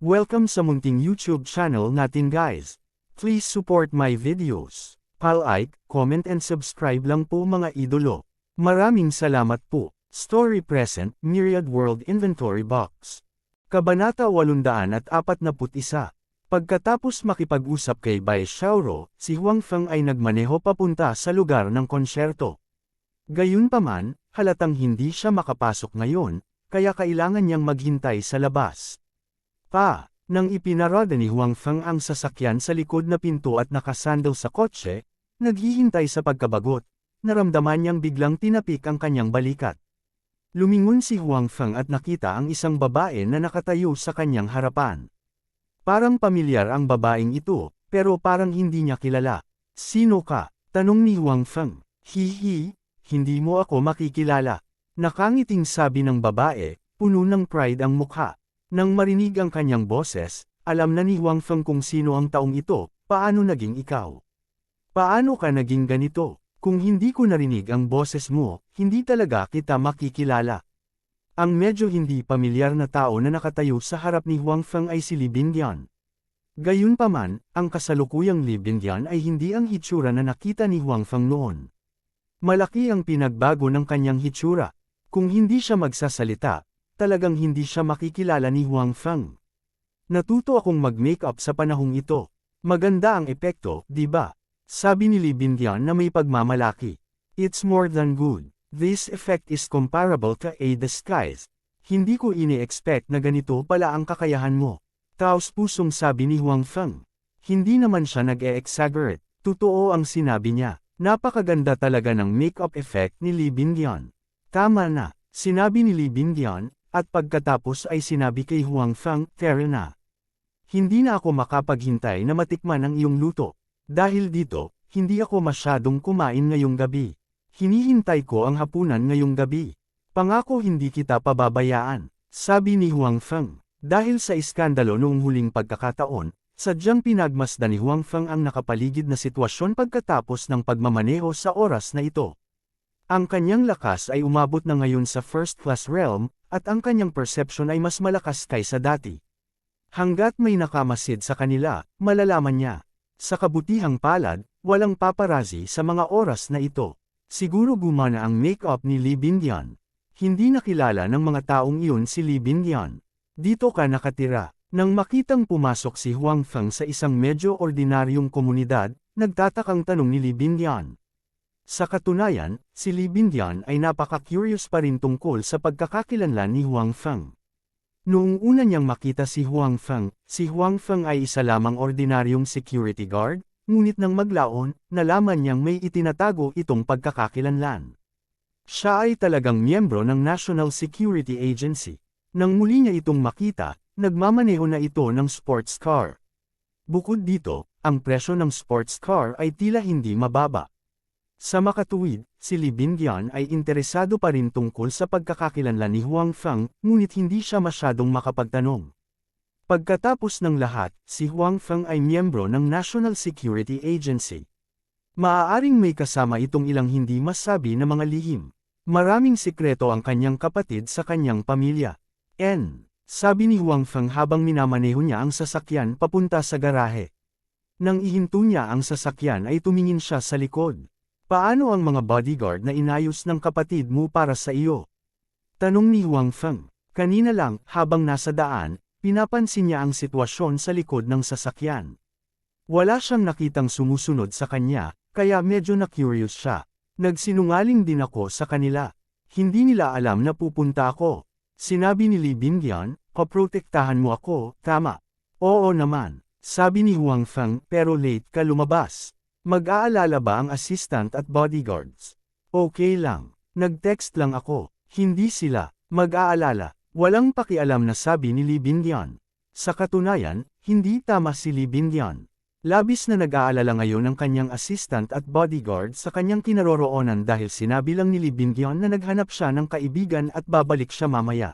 Welcome sa munting YouTube channel natin guys. Please support my videos. Like, comment and subscribe lang po mga idolo. Maraming salamat po. Story Present, Myriad World Inventory Box. Kabanata 841. Pagkatapos makipag-usap kay Bai Xiaoro, si Huang Feng ay nagmaneho papunta sa lugar ng konsyerto. Gayunpaman, halatang hindi siya makapasok ngayon, kaya kailangan niyang maghintay sa labas. Nang ipinarada ni Huang Feng ang sasakyan sa likod na pinto at nakasandal sa kotse, naghihintay sa pagkabagot, naramdaman niyang biglang tinapik ang kanyang balikat. Lumingon si Huang Feng at nakita ang isang babae na nakatayo sa kanyang harapan. Parang pamilyar ang babaeng ito, pero parang hindi niya kilala. "Sino ka?" tanong ni Huang Feng. "Hihi, hindi mo ako makikilala." Nakangiting sabi ng babae, puno ng pride ang mukha. Nang marinig ang kanyang boses, alam na ni Huang Feng kung sino ang taong ito. "Paano naging ikaw? Paano ka naging ganito? Kung hindi ko narinig ang boses mo, hindi talaga kita makikilala." Ang medyo hindi pamilyar na tao na nakatayo sa harap ni Huang Feng ay si Li Bingyan. Gayunpaman, ang kasalukuyang Li Bingyan ay hindi ang hitsura na nakita ni Huang Feng noon. Malaki ang pinagbago ng kanyang hitsura. Kung hindi siya magsasalita, talagang hindi siya makikilala ni Huang Feng. "Natuto akong mag-makeup sa panahong ito. Maganda ang epekto, di ba?" sabi ni Li Bingyan na may pagmamalaki. "It's more than good. This effect is comparable to a disguise. Hindi ko ini-expect na ganito pala ang kakayahan mo." Taos-pusong sabi ni Huang Feng. Hindi naman siya nag-e-exaggerate. Totoo ang sinabi niya. Napakaganda talaga ng makeup effect ni Li Bingyan. "Tama na," sinabi ni Li Bingyan. At pagkatapos ay sinabi kay Huang Feng, "Tara na. Hindi na ako makapaghintay na matikman ang iyong luto. Dahil dito, hindi ako masyadong kumain ngayong gabi. Hinihintay ko ang hapunan ngayong gabi. Pangako hindi kita pababayaan," sabi ni Huang Feng. Dahil sa iskandalo noong huling pagkakataon, sadyang pinagmasdan ni Huang Feng ang nakapaligid na sitwasyon pagkatapos ng pagmamaneho sa oras na ito. Ang kanyang lakas ay umabot na ngayon sa first-class realm, at ang kanyang perception ay mas malakas kaysa dati. Hanggat may nakamasid sa kanila, malalaman niya. Sa kabutihang palad, walang paparazzi sa mga oras na ito. Siguro gumana ang make-up ni Li Bingyan. Hindi nakilala ng mga taong iyon si Li Bingyan. "Dito ka nakatira." Nang makitang pumasok si Huang Feng sa isang medyo ordinaryong komunidad, nagtatakang tanong ni Li Bingyan. Sa katunayan, si Li Bingyan ay napaka-curious pa rin tungkol sa pagkakakilanlan ni Huang Feng. Noong una niyang makita si Huang Feng ay isa lamang ordinaryong security guard, ngunit nang maglaon, nalaman niyang may itinatago itong pagkakakilanlan. Siya ay talagang miyembro ng National Security Agency. Nang muli niya itong makita, nagmamaneho na ito ng sports car. Bukod dito, ang presyo ng sports car ay tila hindi mababa. Sa makatuwid, si Li Bingyan ay interesado pa rin tungkol sa pagkakakilanlan ni Huang Feng, ngunit hindi siya masyadong makapagtanong. Pagkatapos ng lahat, si Huang Feng ay miyembro ng National Security Agency. Maaaring may kasama itong ilang hindi masabi na mga lihim. Maraming sikreto ang kanyang kapatid sa kanyang pamilya. Sabi ni Huang Feng habang minamaneho niya ang sasakyan papunta sa garahe. Nang ihinto niya ang sasakyan ay tumingin siya sa likod. "Paano ang mga bodyguard na inayos ng kapatid mo para sa iyo?" tanong ni Huang Feng. Kanina lang, habang nasa daan, pinapansin niya ang sitwasyon sa likod ng sasakyan. Wala siyang nakitang sumusunod sa kanya, kaya medyo na-curious siya. "Nagsinungaling din ako sa kanila. Hindi nila alam na pupunta ako," sinabi ni Li Bingyan. "Paprotektahan mo ako, tama?" "Oo naman," sabi ni Huang Feng, "pero late ka lumabas. Mag-aalala ba ang assistant at bodyguards?" "Okay lang. Nag-text lang ako." "Hindi sila mag-aalala." Walang pakialam na sabi ni Li Bingyan. Sa katunayan, hindi tama si Li Bingyan. Labis na nag-aalala ngayon ang kanyang assistant at bodyguard sa kanyang kinaroroonan dahil sinabi lang ni Li Bingyan na naghanap siya ng kaibigan at babalik siya mamaya.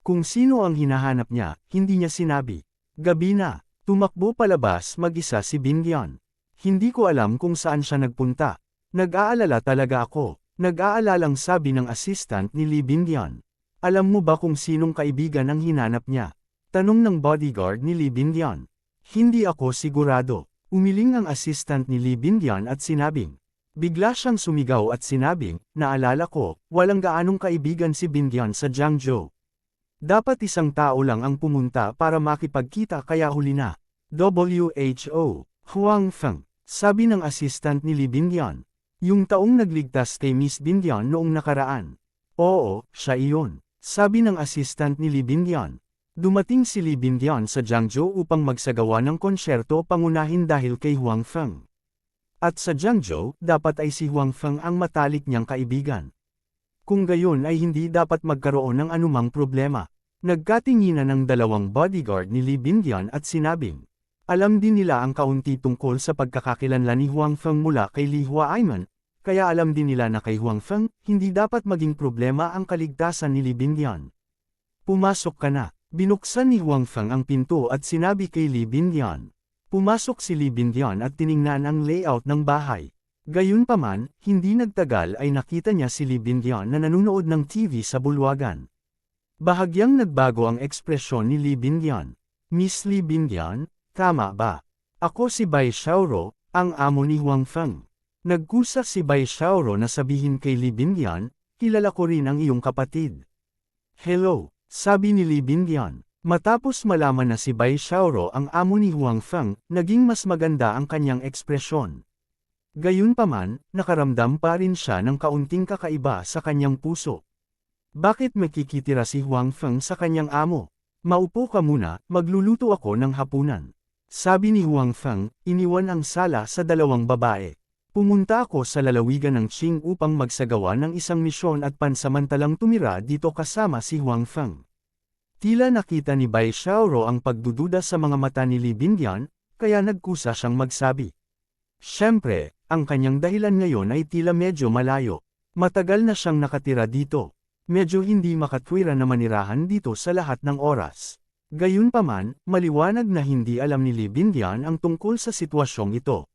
Kung sino ang hinahanap niya, hindi niya sinabi. Gabi na, tumakbo palabas mag-isa si Bingyan. "Hindi ko alam kung saan siya nagpunta. Nag-aalala talaga ako." Nag-aalalang sabi ng assistant ni Li Bingyan. "Alam mo ba kung sinong kaibigan ang hinanap niya?" Tanong ng bodyguard ni Lee Bindian. Hindi ako sigurado. Umiling ang assistant ni Lee Bindian at sinabing. Bigla siyang sumigaw at sinabing, naalala ko, walang gaanong kaibigan si Bindian sa Jiangzhou. Dapat isang tao lang ang pumunta para makipagkita kaya huli na. WHO, Huang Feng, sabi ng assistant ni Lee Bindian. Yung taong nagligtas kay Miss Bindian noong nakaraan. Oo, siya iyon, sabi ng assistant ni Lee Bindian. Dumating si Lee Bindian sa Jiangzhou upang magsagawa ng konsyerto pangunahin dahil kay Huang Feng. At sa Jiangzhou, dapat ay si Huang Feng ang matalik niyang kaibigan. Kung gayon ay hindi dapat magkaroon ng anumang problema. Nagkatinginan ng dalawang bodyguard ni Lee Bindian at sinabing, alam din nila ang kaunti tungkol sa pagkakakilanlan ni Huang Feng mula kay Li Huaiman, kaya alam din nila na kay Huang Feng, hindi dapat maging problema ang kaligtasan ni Lee Bindian. Pumasok ka na. Binuksan ni Huang Feng ang pinto at sinabi kay Lee Bindian. Pumasok si Lee Bindian at tiningnan ang layout ng bahay. Gayunpaman, hindi nagtagal ay nakita niya si Lee Bindian na nanonood ng TV sa bulwagan. Bahagyang nagbago ang ekspresyon ni Lee Bindian. Miss Lee Bindian, tama ba? Ako si Bai Xiaoro, ang amo ni Huang Feng. Nagkusa si Bai Xiaoro na sabihin kay Lee Bindian, kilala ko rin ang iyong kapatid. Hello. Sabi ni Lee Bindian. Matapos malaman na si Bai Xiaoro ang amo ni Huang Feng, naging mas maganda ang kanyang ekspresyon. Gayunpaman, nakaramdam pa rin siya ng kaunting kakaiba sa kanyang puso. Bakit makikitira si Huang Feng sa kanyang amo? Maupo ka muna, magluluto ako ng hapunan. Sabi ni Huang Feng, iniwan ang sala sa dalawang babae. Pumunta ako sa lalawigan ng Qing upang magsagawa ng isang misyon at pansamantalang tumira dito kasama si Huang Feng. Tila nakita ni Bai Xiaoro ang pagdududa sa mga mata ni Lee Bindian, kaya nagkusa siyang magsabi. Siyempre, ang kanyang dahilan ngayon ay tila medyo malayo. Matagal na siyang nakatira dito. Medyo hindi makatwira na manirahan dito sa lahat ng oras. Gayunpaman, maliwanag na hindi alam ni Lee Bindian ang tungkol sa sitwasyong ito.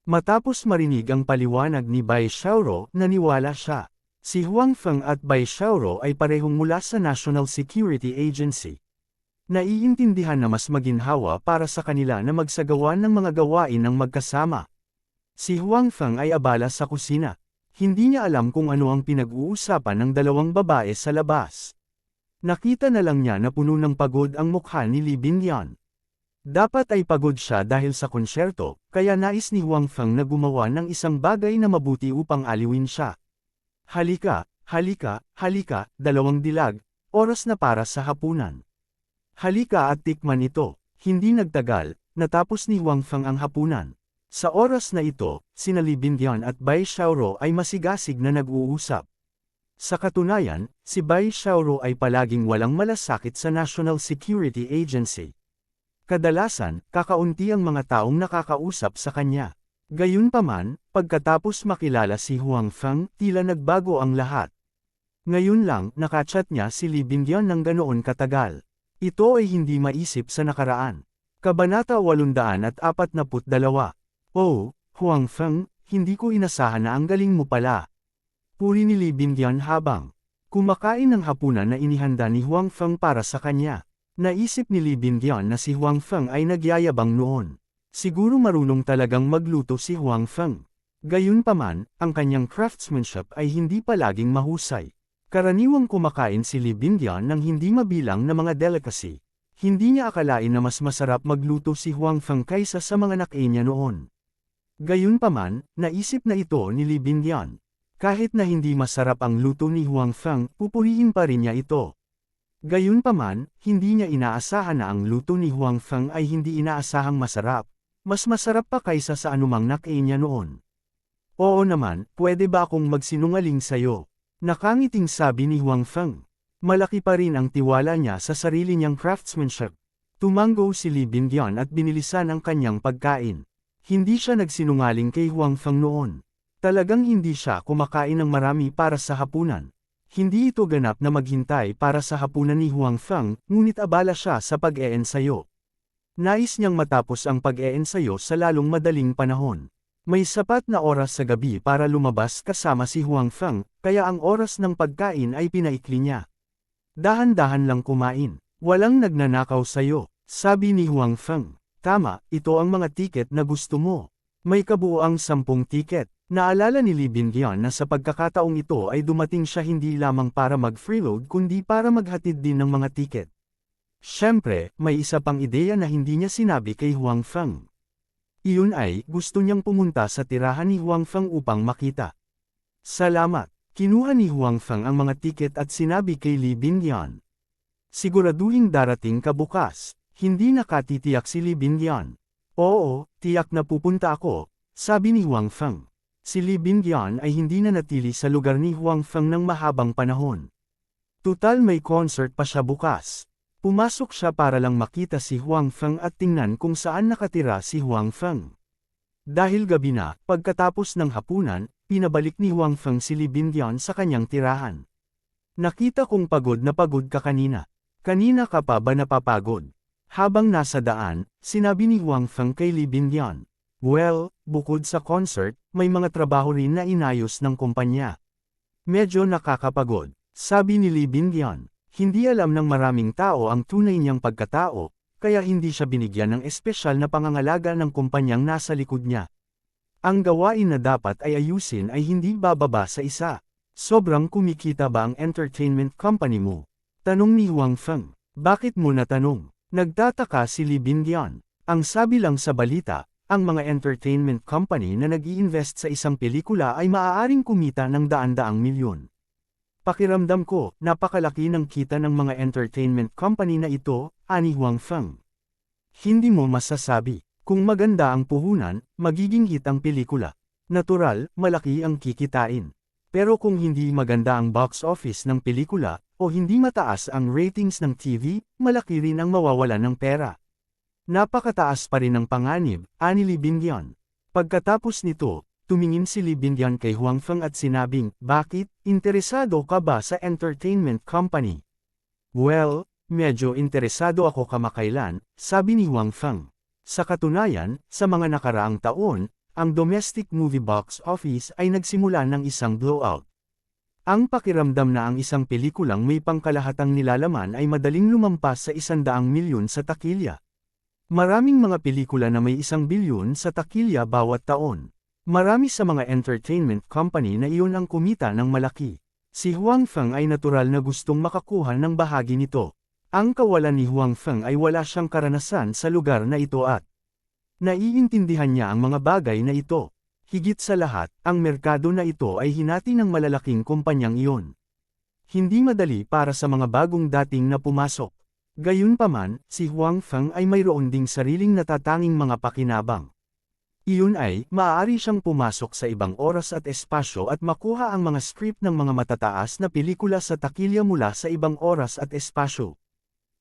Matapos marinig ang paliwanag ni Bai Xiaoro, naniwala siya. Si Huang Feng at Bai Xiaoro ay parehong mula sa National Security Agency. Naiintindihan na mas maginhawa para sa kanila na magsagawa ng mga gawain ng magkasama. Si Huang Feng ay abala sa kusina. Hindi niya alam kung ano ang pinag-uusapan ng dalawang babae sa labas. Nakita na lang niya na puno ng pagod ang mukha ni Lee Bindian. Dapat ay pagod siya dahil sa konsyerto, kaya nais ni Huang Feng na gumawa ng isang bagay na mabuti upang aliwin siya. Halika, halika, halika, dalawang dilag, oras na para sa hapunan. Halika at tikman ito. Hindi nagtagal, natapos ni Huang Feng ang hapunan. Sa oras na ito, sina Lee Bindian at Bai Xiaoro ay masigasig na nag-uusap. Sa katunayan, si Bai Xiaoro ay palaging walang malasakit sa National Security Agency. Kadalasan, kakaunti ang mga taong nakakausap sa kanya. Gayunpaman, pagkatapos makilala si Huang Feng, tila nagbago ang lahat. Ngayon lang, nakachat niya si Lee Bindian ng ganoon katagal. Ito ay hindi maisip sa nakaraan. Kabanata 842. Oh, Huang Feng, hindi ko inasahan na ang galing mo pala. Puri ni Lee Bindian habang kumakain ng hapunan na inihanda ni Huang Feng para sa kanya. Naisip ni Lee Bindian na si Huang Feng ay nagyayabang noon. Siguro marunong talagang magluto si Huang Feng. Gayunpaman, ang kanyang craftsmanship ay hindi palaging mahusay. Karaniwang kumakain si Lee Bindian ng hindi mabilang na mga delicacy. Hindi niya akalain na mas masarap magluto si Huang Feng kaysa sa mga nakiya niya noon. Gayunpaman, naisip na ito ni Lee Bindian. Kahit na hindi masarap ang luto ni Huang Feng, pupurihin pa rin niya ito. Gayunpaman, hindi niya inaasahan na ang luto ni Huang Feng ay hindi inaasahang masarap. Mas masarap pa kaysa sa anumang nakiya niya noon. Oo naman, pwede ba akong magsinungaling sa'yo? Nakangiting sabi ni Huang Feng. Malaki pa rin ang tiwala niya sa sarili niyang craftsmanship. Tumango si Lee Bindian at binilisan ang kanyang pagkain. Hindi siya nagsinungaling kay Huang Feng noon. Talagang hindi siya kumakain ng marami para sa hapunan. Hindi ito ganap na maghintay para sa hapunan ni Huang Feng, ngunit abala siya sa pag-eensayo. Nais niyang matapos ang pag-eensayo sa lalong madaling panahon. May sapat na oras sa gabi para lumabas kasama si Huang Feng, kaya ang oras ng pagkain ay pinaikli niya. Dahan-dahan lang kumain. Walang nagnanakaw sayo, sabi ni Huang Feng. Tama, ito ang mga tiket na gusto mo. May kabuuang 10 tiket. Naalala ni Li Bingyuan na sa pagkakataong ito ay dumating siya hindi lamang para mag-freeload kundi para maghatid din ng mga tiket. Siyempre, may isa pang ideya na hindi niya sinabi kay Huang Feng. Iyon ay, gusto niyang pumunta sa tirahan ni Huang Feng upang makita. Salamat. Kinuha ni Huang Feng ang mga tiket at sinabi kay Li Bingyuan. Siguraduhin darating ka bukas. Hindi nakatitiyak si Li Bingyuan. Oo, tiyak na pupunta ako, sabi ni Huang Feng. Si Li Bingyuan ay hindi na natili sa lugar ni Huang Feng ng mahabang panahon. Tutal may concert pa siya bukas. Pumasok siya para lang makita si Huang Feng at tingnan kung saan nakatira si Huang Feng. Dahil gabi na, pagkatapos ng hapunan, pinabalik ni Huang Feng si Li Bingyuan sa kanyang tirahan. Nakita kong pagod na pagod ka kanina. Kanina ka pa ba napapagod? Habang nasa daan, sinabi ni Huang Feng kay Li Bingyuan. Well, bukod sa concert, may mga trabaho rin na inayos ng kumpanya. Medyo nakakapagod, sabi ni Li Bingyuan. Hindi alam ng maraming tao ang tunay niyang pagkatao, kaya hindi siya binigyan ng espesyal na pangangalaga ng kumpanyang nasa likod niya. Ang gawain na dapat ay ayusin ay hindi bababa sa isa. Sobrang kumikita ba ang entertainment company mo? Tanong ni Huang Feng. Bakit mo natanong? Nagtataka si Li Bingyuan. Ang sabi lang sa balita, ang mga entertainment company na nag-i-invest sa isang pelikula ay maaaring kumita ng daan-daang milyon. Pakiramdam ko, napakalaki ng kita ng mga entertainment company na ito, ani Huang Feng. Hindi mo masasabi, kung maganda ang puhunan, magiging hit ang pelikula. Natural, malaki ang kikitain. Pero kung hindi maganda ang box office ng pelikula, o hindi mataas ang ratings ng TV, malaki rin ang mawawalan ng pera. Napakataas pa rin ang panganib, ani Li Bingyuan. Pagkatapos nito, tumingin si Li Bingyuan kay Huang Feng at sinabing, bakit, interesado ka ba sa entertainment company? Well, medyo interesado ako kamakailan, sabi ni Huang Feng. Sa katunayan, sa mga nakaraang taon, ang domestic movie box office ay nagsimula ng isang blowout. Ang pakiramdam na ang isang pelikulang may pangkalahatang nilalaman ay madaling lumampas sa 100 milyon sa takilya. Maraming mga pelikula na may 1 bilyon sa takilya bawat taon. Marami sa mga entertainment company na iyon ang kumita ng malaki. Si Huang Feng ay natural na gustong makakuha ng bahagi nito. Ang kawalan ni Huang Feng ay wala siyang karanasan sa lugar na ito at naiintindihan niya ang mga bagay na ito. Higit sa lahat, ang merkado na ito ay hinati ng malalaking kumpanyang iyon. Hindi madali para sa mga bagong dating na pumasok. Gayunpaman, si Huang Feng ay mayroon ding sariling natatanging mga pakinabang. Iyon ay, maaari siyang pumasok sa ibang oras at espasyo at makuha ang mga script ng mga matataas na pelikula sa takilya mula sa ibang oras at espasyo.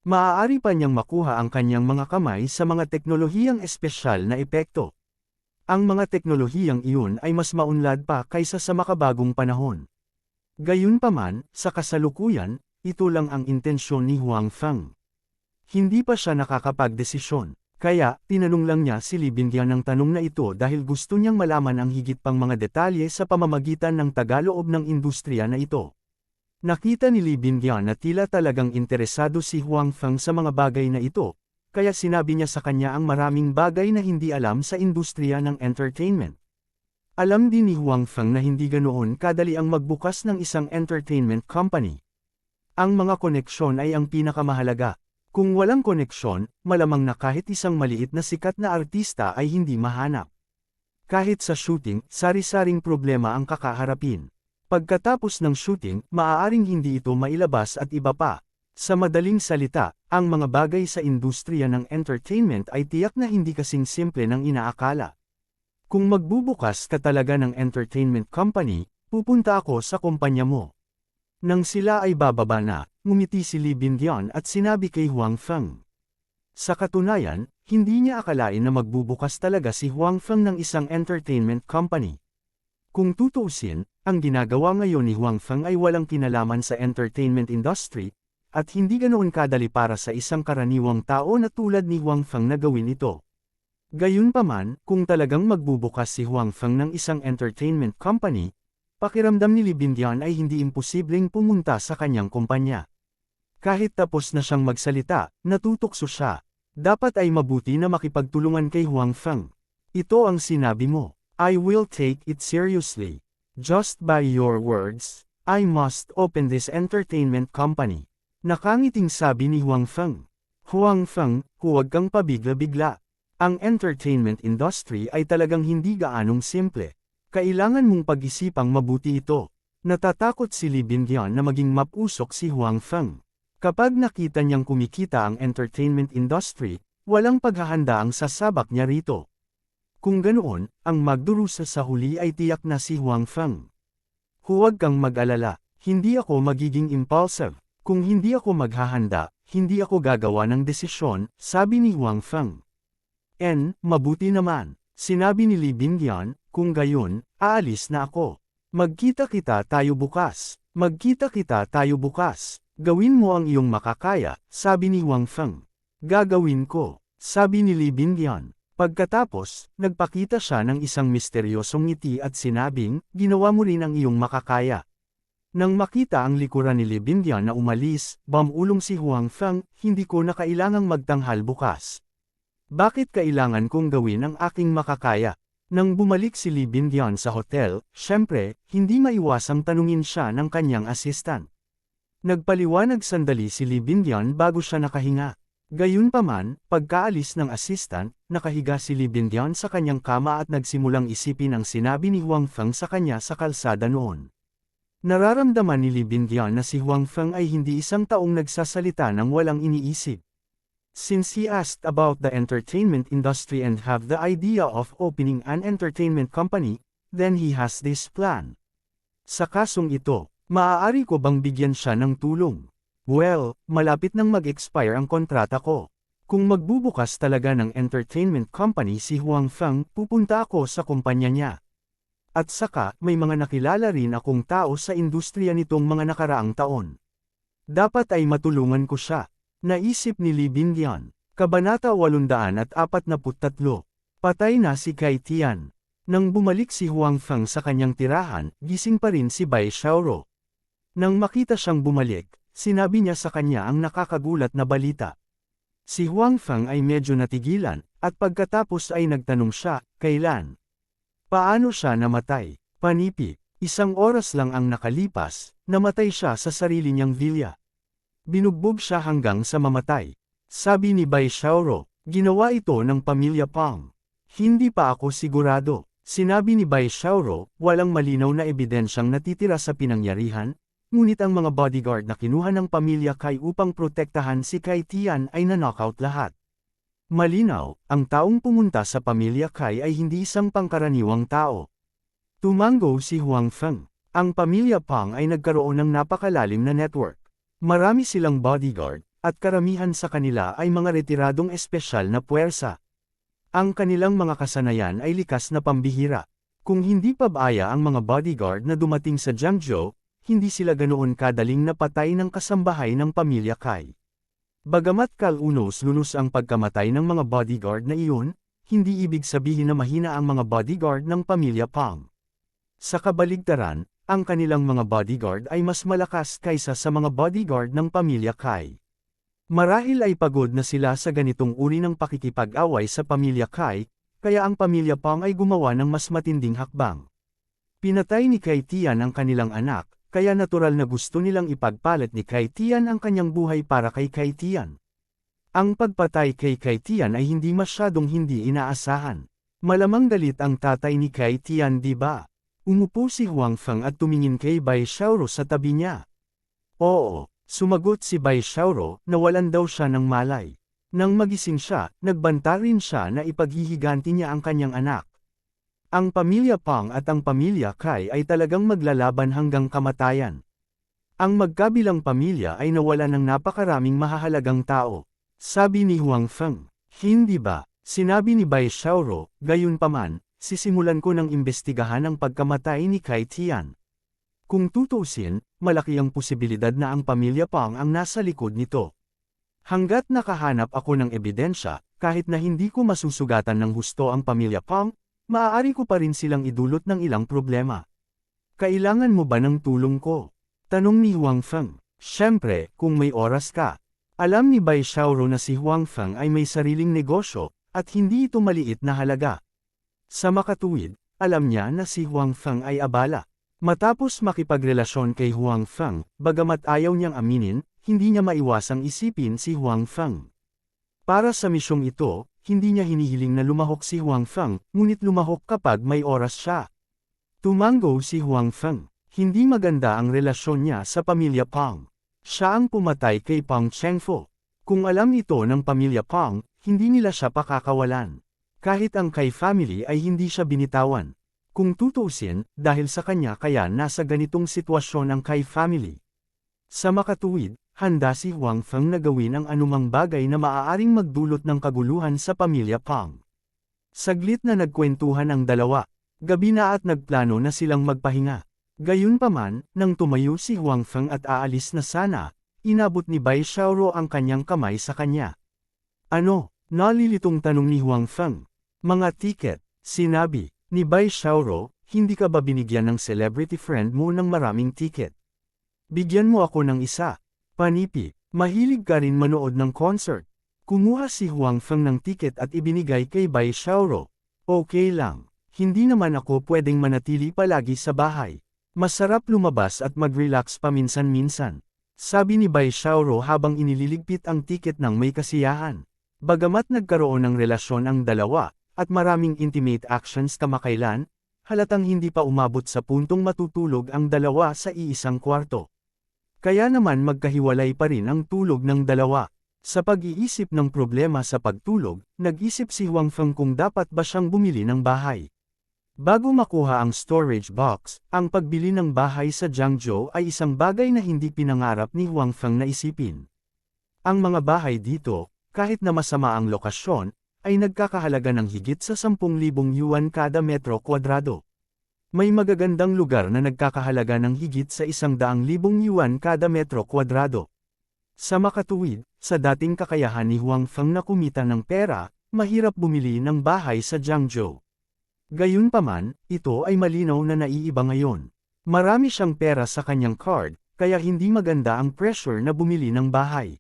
Maaari pa niyang makuha ang kanyang mga kamay sa mga teknolohiyang espesyal na epekto. Ang mga teknolohiyang iyon ay mas maunlad pa kaysa sa makabagong panahon. Gayunpaman, sa kasalukuyan, ito lang ang intensyon ni Huang Feng. Hindi pa siya nakakapagdesisyon, kaya tinanong lang niya si Li Bingyuan ng tanong na ito dahil gusto niyang malaman ang higit pang mga detalye sa pamamagitan ng tagaloob ng industriya na ito. Nakita ni Li Bingyuan na tila talagang interesado si Huang Feng sa mga bagay na ito, kaya sinabi niya sa kanya ang maraming bagay na hindi alam sa industriya ng entertainment. Alam din ni Huang Feng na hindi ganoon kadali ang magbukas ng isang entertainment company. Ang mga koneksyon ay ang pinakamahalaga. Kung walang koneksyon, malamang na kahit isang maliit na sikat na artista ay hindi mahanap. Kahit sa shooting, sari-saring problema ang kakaharapin. Pagkatapos ng shooting, maaaring hindi ito mailabas at iba pa. Sa madaling salita, ang mga bagay sa industriya ng entertainment ay tiyak na hindi kasing simple ng inaakala. Kung magbubukas ka talaga ng entertainment company, pupunta ako sa kumpanya mo. Nang sila ay bababa na, ngumiti si Li Bingyuan at sinabi kay Huang Feng. Sa katunayan, hindi niya akalain na magbubukas talaga si Huang Feng ng isang entertainment company. Kung tutuusin, ang ginagawa ngayon ni Huang Feng ay walang kinalaman sa entertainment industry, at hindi ganoon kadali para sa isang karaniwang tao na tulad ni Huang Feng na gawin ito. Gayunpaman, kung talagang magbubukas si Huang Feng ng isang entertainment company, pakiramdam ni Li Bingyuan ay hindi imposibleng pumunta sa kanyang kumpanya. Kahit tapos na siyang magsalita, natutokso siya. Dapat ay mabuti na makipagtulungan kay Huang Feng. Ito ang sinabi mo. I will take it seriously. Just by your words, I must open this entertainment company. Nakangiting sabi ni Huang Feng. Huang Feng, huwag kang pabigla-bigla. Ang entertainment industry ay talagang hindi gaanong simple. Kailangan mong pag-isipang mabuti ito. Natatakot si Li Bindian na maging mapusok si Huang Feng. Kapag nakita niyang kumikita ang entertainment industry, walang paghahanda ang sasabak niya rito. Kung ganoon, ang magdurusa sa huli ay tiyak na si Huang Feng. Huwag kang mag-alala, hindi ako magiging impulsive. Kung hindi ako maghahanda, hindi ako gagawa ng desisyon, sabi ni Huang Feng. Mabuti naman, sinabi ni Li Bindian, kung gayon, aalis na ako. Magkita-kita tayo bukas. Magkita-kita tayo bukas. Gawin mo ang iyong makakaya, sabi ni Huang Feng. Gagawin ko, sabi ni Li Bindian. Pagkatapos, nagpakita siya ng isang misteryosong ngiti at sinabing, ginawa mo rin ang iyong makakaya. Nang makita ang likuran ni Li Bindian na umalis, bumulong si Huang Feng, hindi ko na kailangang magtanghal bukas. Bakit kailangan kong gawin ang aking makakaya? Nang bumalik si Li Bindian sa hotel, syempre, hindi maiwasang tanungin siya ng kanyang assistant. Nagpaliwanag sandali si Li Bindian bago siya nakahinga. Gayunpaman, pagkaalis ng assistant, nakahiga si Li Bindian sa kanyang kama at nagsimulang isipin ang sinabi ni Huang Feng sa kanya sa kalsada noon. Nararamdaman ni Li Bindian na si Huang Feng ay hindi isang taong nagsasalita ng walang iniisip. Since he asked about the entertainment industry and have the idea of opening an entertainment company, then he has this plan. Sa kasong ito, maaari ko bang bigyan siya ng tulong? Well, malapit nang mag-expire ang kontrata ko. Kung magbubukas talaga ng entertainment company si Huang Feng, pupunta ako sa kumpanya niya. At saka, may mga nakilala rin akong tao sa industriya nitong mga nakaraang taon. Dapat ay matulungan ko siya. Naisip ni Li Bindian. Kabanata 843. Patay na si Kai Tian. Nang bumalik si Huang Feng sa kanyang tirahan, gising pa rin si Bai Xiaoro. Nang makita siyang bumalik, sinabi niya sa kanya ang nakakagulat na balita. Si Huang Feng ay medyo natigilan, at pagkatapos ay nagtanong siya, kailan? Paano siya namatay? Panipi, 1 oras lang ang nakalipas, namatay siya sa sarili niyang vilya. Binugbog siya hanggang sa mamatay. Sabi ni Bai Xiaoro, ginawa ito ng pamilya Pang. Hindi pa ako sigurado. Sinabi ni Bai Xiaoro, walang malinaw na ebidensyang natitira sa pinangyarihan, ngunit ang mga bodyguard na kinuha ng pamilya Kai upang protektahan si Kai Tian ay na-knockout lahat. Malinaw, ang taong pumunta sa pamilya Kai ay hindi isang pangkaraniwang tao. Tumango si Huang Feng. Ang pamilya Pang ay nagkaroon ng napakalalim na network. Marami silang bodyguard, at karamihan sa kanila ay mga retiradong espesyal na puwersa. Ang kanilang mga kasanayan ay likas na pambihira. Kung hindi pabaya ang mga bodyguard na dumating sa Jiangzhou, hindi sila ganoon kadaling napatay ng kasambahay ng pamilya Kai. Bagamat kalunos-lunos ang pagkamatay ng mga bodyguard na iyon, hindi ibig sabihin na mahina ang mga bodyguard ng pamilya Pang. Sa kabaligtaran, ang kanilang mga bodyguard ay mas malakas kaysa sa mga bodyguard ng pamilya Kai. Marahil ay pagod na sila sa ganitong uri ng pakikipag-away sa pamilya Kai, kaya ang pamilya Pang ay gumawa ng mas matinding hakbang. Pinatay ni Kai Tian ang kanilang anak, kaya natural na gusto nilang ipagpalit ni Kai Tian ang kanyang buhay para kay Kai Tian. Ang pagpatay kay Kai Tian ay hindi masyadong hindi inaasahan. Malamang galit ang tatay ni Kai Tian, di ba? Umupo si Huang Feng at tumingin kay Bai Xiaoro sa tabi niya. Oo, sumagot si Bai Xiaoro, nawalan daw siya ng malay. Nang magising siya, nagbanta rin siya na ipaghihiganti niya ang kanyang anak. Ang pamilya Pang at ang pamilya Kai ay talagang maglalaban hanggang kamatayan. Ang magkabilang pamilya ay nawalan ng napakaraming mahahalagang tao. Sabi ni Huang Feng. Hindi ba? Sinabi ni Bai Xiaoro, gayunpaman, sisimulan ko ng imbestigahan ang pagkamatay ni Kai Tian. Kung tutuusin, malaki ang posibilidad na ang pamilya Pang ang nasa likod nito. Hanggat nakahanap ako ng ebidensya, kahit na hindi ko masusugatan ng husto ang pamilya Pang, maaari ko pa rin silang idulot ng ilang problema. Kailangan mo ba ng tulong ko? Tanong ni Huang Feng. Siyempre, kung may oras ka. Alam ni Bai Xiaoro na si Huang Feng ay may sariling negosyo, at hindi ito maliit na halaga. Sa makatuwid, alam niya na si Huang Feng ay abala. Matapos makipagrelasyon kay Huang Feng, bagamat ayaw niyang aminin, hindi niya maiwasang isipin si Huang Feng. Para sa misyong ito, hindi niya hinihiling na lumahok si Huang Feng, ngunit lumahok kapag may oras siya. Tumango si Huang Feng. Hindi maganda ang relasyon niya sa pamilya Pang. Siya ang pumatay kay Pang Chengfo. Kung alam ito ng pamilya Pang, hindi nila siya pakakawalan. Kahit ang Kai family ay hindi siya binitawan. Kung tutuusin, dahil sa kanya kaya nasa ganitong sitwasyon ang Kai family. Sa makatuwid, handa si Huang Feng na gawin ang anumang bagay na maaaring magdulot ng kaguluhan sa pamilya Pang. Saglit na nagkwentuhan ang dalawa. Gabi na at nagplano na silang magpahinga. Gayunpaman, nang tumayo si Huang Feng at aalis na sana, inabot ni Bai Xiaoro ang kanyang kamay sa kanya. Ano? Nalilitong tanong ni Huang Feng. Mga tiket, sinabi ni Bai Xiaoro, hindi ka ba binigyan ng celebrity friend mo ng maraming tiket? Bigyan mo ako ng isa. Panipi, mahilig ka rin manood ng concert. Kumuha si Huang Feng ng tiket at ibinigay kay Bai Xiaoro. Okay lang, hindi naman ako pwedeng manatili palagi sa bahay. Masarap lumabas at mag-relax paminsan-minsan. Sabi ni Bai Xiaoro habang inililigpit ang tiket ng may kasiyahan. Bagamat nagkaroon ng relasyon ang dalawa, at maraming intimate actions kamakailan, halatang hindi pa umabot sa puntong matutulog ang dalawa sa iisang kwarto. Kaya naman magkahiwalay pa rin ang tulog ng dalawa. Sa pag-iisip ng problema sa pagtulog, nag-isip si Huang Feng kung dapat ba siyang bumili ng bahay. Bago makuha ang storage box, ang pagbili ng bahay sa Jiangzhou ay isang bagay na hindi pinangarap ni Huang Feng na isipin. Ang mga bahay dito, kahit na masama ang lokasyon, ay nagkakahalaga ng higit sa 10,000 yuan kada metro kwadrado. May magagandang lugar na nagkakahalaga ng higit sa 100,000 yuan kada metro kwadrado. Sa makatuwid, sa dating kakayahan ni Huang Feng na kumita ng pera, mahirap bumili ng bahay sa Jiangzhou. Gayunpaman, ito ay malinaw na naiiba ngayon. Marami siyang pera sa kanyang card, kaya hindi maganda ang pressure na bumili ng bahay.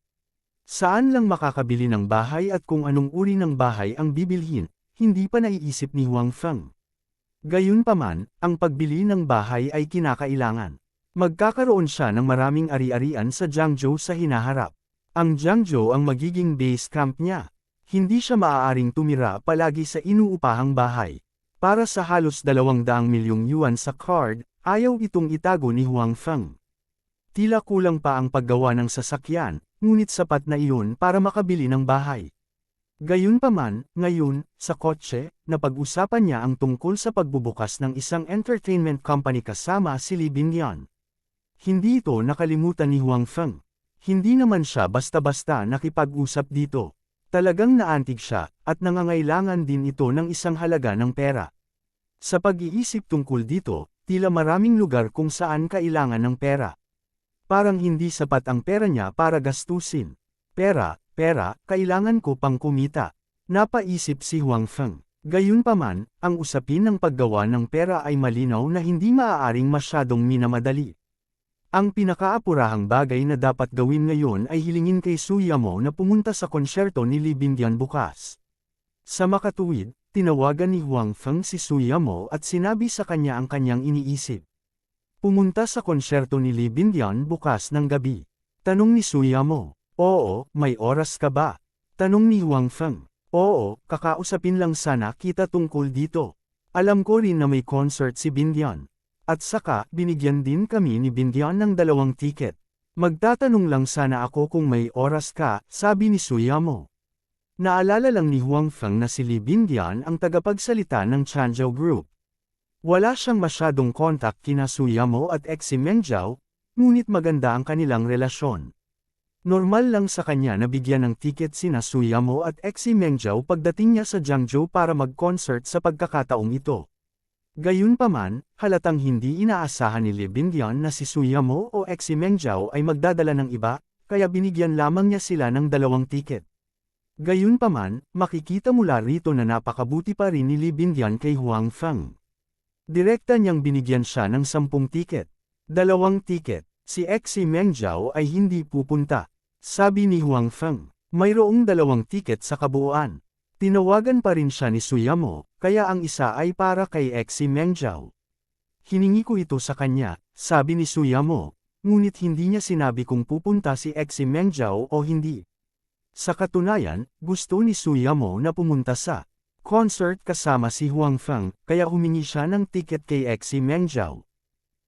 Saan lang makakabili ng bahay at kung anong uri ng bahay ang bibilhin, hindi pa naiisip ni Huang Feng. Gayunpaman, ang pagbili ng bahay ay kinakailangan. Magkakaroon siya ng maraming ari-arian sa Jiangzhou sa hinaharap. Ang Jiangzhou ang magiging base camp niya. Hindi siya maaaring tumira palagi sa inuupahang bahay. Para sa halos 200 milyong yuan sa card, ayaw itong itago ni Huang Feng. Tila kulang pa ang paggawa ng sasakyan, ngunit sapat na iyon para makabili ng bahay. Gayunpaman, ngayon, sa kotse, napag-usapan niya ang tungkol sa pagbubukas ng isang entertainment company kasama si Li Bingyan. Hindi ito nakalimutan ni Huang Feng. Hindi naman siya basta-basta nakipag-usap dito. Talagang naantig siya, at nangangailangan din ito ng isang halaga ng pera. Sa pag-iisip tungkol dito, tila maraming lugar kung saan kailangan ng pera. Parang hindi sapat ang pera niya para gastusin. Pera, kailangan ko pang kumita. Napaisip si Huang Feng. Gayunpaman, ang usapin ng paggawa ng pera ay malinaw na hindi maaaring masyadong minamadali. Ang pinakaapurahang bagay na dapat gawin ngayon ay hilingin kay Su Yamo na pumunta sa konsyerto ni Li Bingyan bukas. Sa makatuwid, tinawagan ni Huang Feng si Su Yamo at sinabi sa kanya ang kanyang iniisip. Pumunta sa konsyerto ni Li Bingyan bukas ng gabi. Tanong ni Su Yamo. Oo, may oras ka ba? Tanong ni Huang Feng. Oo, kakausapin lang sana kita tungkol dito. Alam ko rin na may concert si Bingyan. At saka, binigyan din kami ni Bingyan ng 2 tiket. Magtatanong lang sana ako kung may oras ka, sabi ni Su Yamo. Naalala lang ni Huang Feng na si Li Bingyan ang tagapagsalita ng Changzhou Group. Wala siyang masyadong kontak kina Su Yamo at Xi Mengzhou, ngunit maganda ang kanilang relasyon. Normal lang sa kanya na bigyan ng tiket sina Su Yamo at Xi Mengzhou pagdating niya sa Jiangzhou para mag-concert sa pagkakataong ito. Gayunpaman, halatang hindi inaasahan ni Li Bingyan na si Su Yamo o Xi Mengzhou ay magdadala ng iba, kaya binigyan lamang niya sila ng 2 tiket. Gayunpaman, makikita mula rito na napakabuti pa rin ni Li Bingyan kay Huang Feng. Direkta niyang binigyan siya ng 10 tiket. 2 tiket. Si Xi Mengzhao ay hindi pupunta. Sabi ni Huang Feng, mayroong 2 tiket sa kabuuan. Tinawagan pa rin siya ni Suyamo, kaya ang isa ay para kay Xi Mengzhao. Hiningi ko ito sa kanya, sabi ni Suyamo, ngunit hindi niya sinabi kung pupunta si Xi Mengzhao o hindi. Sa katunayan, gusto ni Suyamo na pumunta sa concert kasama si Huang Feng, kaya humingi siya ng tiket kay Xi Mengzhao.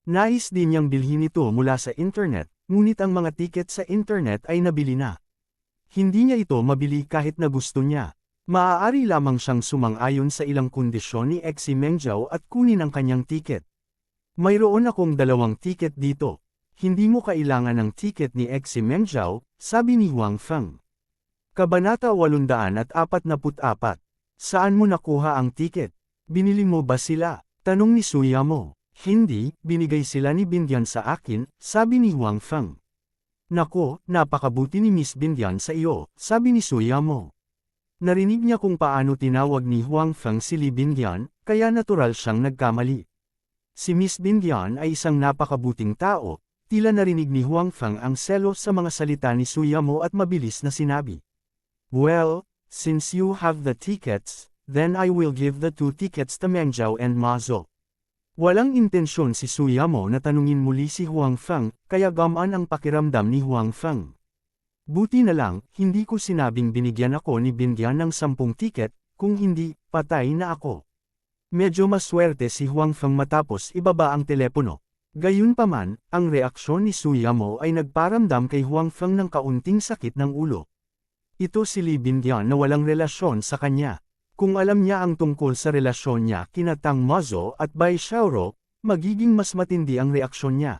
Nais din niyang bilhin ito mula sa internet, ngunit ang mga tiket sa internet ay nabili na. Hindi niya ito mabili kahit na gusto niya. Maaari lamang siyang sumang-ayon sa ilang kondisyon ni Xi Mengzhao at kunin ang kanyang tiket. Mayroon akong 2 tiket dito. Hindi mo kailangan ng tiket ni Xi Mengzhao, sabi ni Huang Feng. Kabanata 844. Saan mo nakuha ang tiket? Binili mo ba sila? Tanong ni Suyamo. Hindi, binigay sila ni Bindian sa akin, sabi ni Huang Feng. Nako, napakabuti ni Miss Bindian sa iyo, sabi ni Suyamo. Narinig niya kung paano tinawag ni Huang Feng si Li Bindian, kaya natural siyang nagkamali. Si Miss Bindian ay isang napakabuting tao, tila narinig ni Huang Feng ang selo sa mga salita ni Suyamo at mabilis na sinabi. Well, since you have the tickets, then I will give the 2 tickets to Mengzhao and Mazo. Walang intensyon si Suyamo na tanungin muli si Huang Feng, kaya gamaan ang pakiramdam ni Huang Feng. Buti na lang, hindi ko sinabing binigyan ako ni Bindian ng 10 tiket, kung hindi, patay na ako. Medyo maswerte si Huang Feng matapos ibaba ang telepono. Gayunpaman, ang reaksyon ni Suyamo ay nagparamdam kay Huang Feng ng kaunting sakit ng ulo. Ito si Li Bindian na walang relasyon sa kanya. Kung alam niya ang tungkol sa relasyon niya kina Tang Mazo at Bai Xiaoro, magiging mas matindi ang reaksyon niya.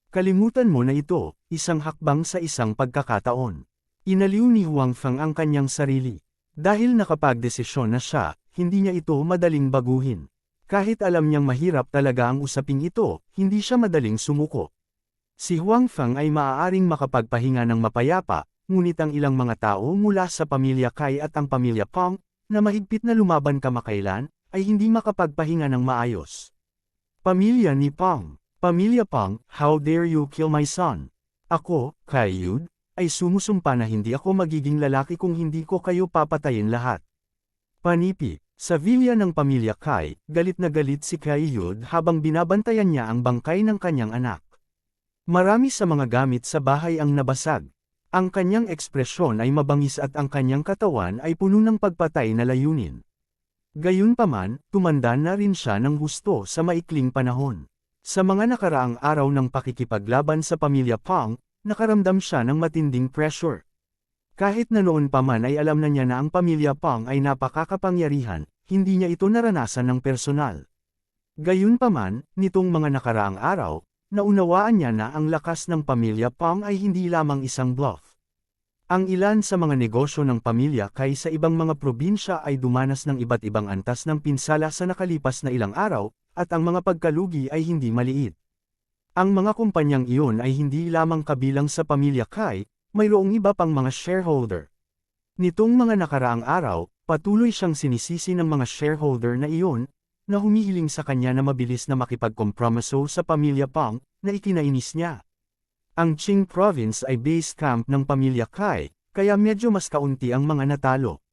Kalimutan mo na ito, isang hakbang sa isang pagkakataon. Inaliw ni Huang Feng ang kanyang sarili. Dahil nakapagdesisyon na siya, hindi niya ito madaling baguhin. Kahit alam niyang mahirap talaga ang usaping ito, hindi siya madaling sumuko. Si Huang Feng ay maaaring makapagpahinga ng mapayapa, ngunit ang ilang mga tao mula sa pamilya Kai at ang pamilya Pang, na mahigpit na lumaban kamakailan, ay hindi makapagpahinga ng maayos. Pamilya ni Pang. Pamilya Pang, how dare you kill my son? Ako, Kai Yud, ay sumusumpa na hindi ako magiging lalaki kung hindi ko kayo papatayin lahat. Panipi, sa villa ng pamilya Kai, galit na galit si Kai Yud habang binabantayan niya ang bangkay ng kanyang anak. Marami sa mga gamit sa bahay ang nabasag. Ang kanyang ekspresyon ay mabangis at ang kanyang katawan ay puno ng pagpatay na layunin. Gayunpaman, tumanda na rin siya ng husto sa maikling panahon. Sa mga nakaraang araw ng pakikipaglaban sa pamilya Pang, nakaramdam siya ng matinding pressure. Kahit na noon pa man ay alam na niya na ang pamilya Pang ay napakakapangyarihan, hindi niya ito naranasan ng personal. Gayunpaman, nitong mga nakaraang araw, naunawaan niya na ang lakas ng pamilya Pang ay hindi lamang isang bluff. Ang ilan sa mga negosyo ng pamilya Kai sa ibang mga probinsya ay dumanas ng iba't ibang antas ng pinsala sa nakalipas na ilang araw, at ang mga pagkalugi ay hindi maliit. Ang mga kumpanyang iyon ay hindi lamang kabilang sa pamilya Kai, mayroong iba pang mga shareholder. Nitong mga nakaraang araw, patuloy siyang sinisisi ng mga shareholder na iyon, na humihiling sa kanya na mabilis na makipagkompromiso sa pamilya Pang, na ikinainis niya. Ang Qing Province ay base camp ng pamilya Kai, kaya medyo mas kaunti ang mga natalo.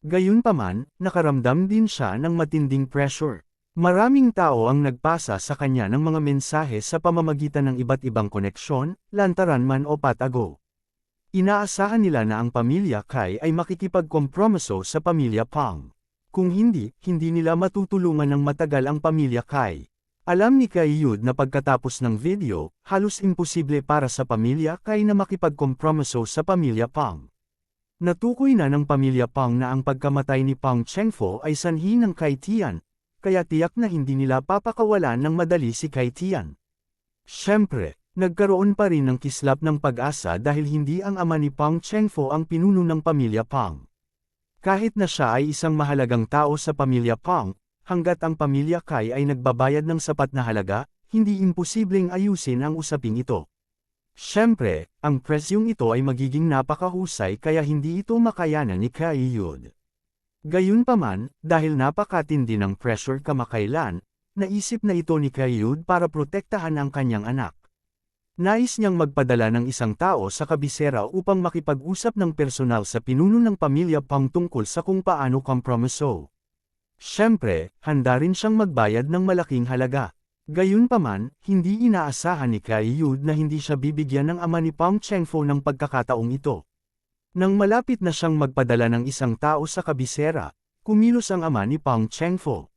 Gayunpaman, nakaramdam din siya ng matinding pressure. Maraming tao ang nagpasa sa kanya ng mga mensahe sa pamamagitan ng iba't ibang koneksyon, lantaran man o patago. Inaasahan nila na ang pamilya Kai ay makikipagkompromiso sa pamilya Pang. Kung hindi, hindi nila matutulungan ng matagal ang pamilya Kai. Alam ni Kai Yud na pagkatapos ng video, halos imposible para sa pamilya Kai na makipagkompromiso sa pamilya Pang. Natukoy na ng pamilya Pang na ang pagkamatay ni Pang Chengfo ay sanhi ng Kai Tian, kaya tiyak na hindi nila papakawalan ng madali si Kai Tian. Siyempre, nagkaroon pa rin ng kislap ng pag-asa dahil hindi ang ama ni Pang Chengfo ang pinuno ng pamilya Pang. Kahit na siya ay isang mahalagang tao sa pamilya Pang, hanggat ang pamilya Kai ay nagbabayad ng sapat na halaga, hindi imposibleng ayusin ang usaping ito. Siyempre, ang presyong ito ay magiging napakahusay kaya hindi ito makayanan ni Kai Yud. Gayunpaman, dahil napakatindi ng pressure kamakailan, naisip na ito ni Kai Yud para protektahan ang kanyang anak. Nais niyang magpadala ng isang tao sa kabisera upang makipag-usap ng personal sa pinuno ng pamilya Pang tungkol sa kung paano kompromiso. Siyempre, handa rin siyang magbayad ng malaking halaga. Gayunpaman, hindi inaasahan ni Kai Yud na hindi siya bibigyan ng ama ni Pang Chengfo ng pagkakataong ito. Nang malapit na siyang magpadala ng isang tao sa kabisera, kumilos ang ama ni Pang Chengfo.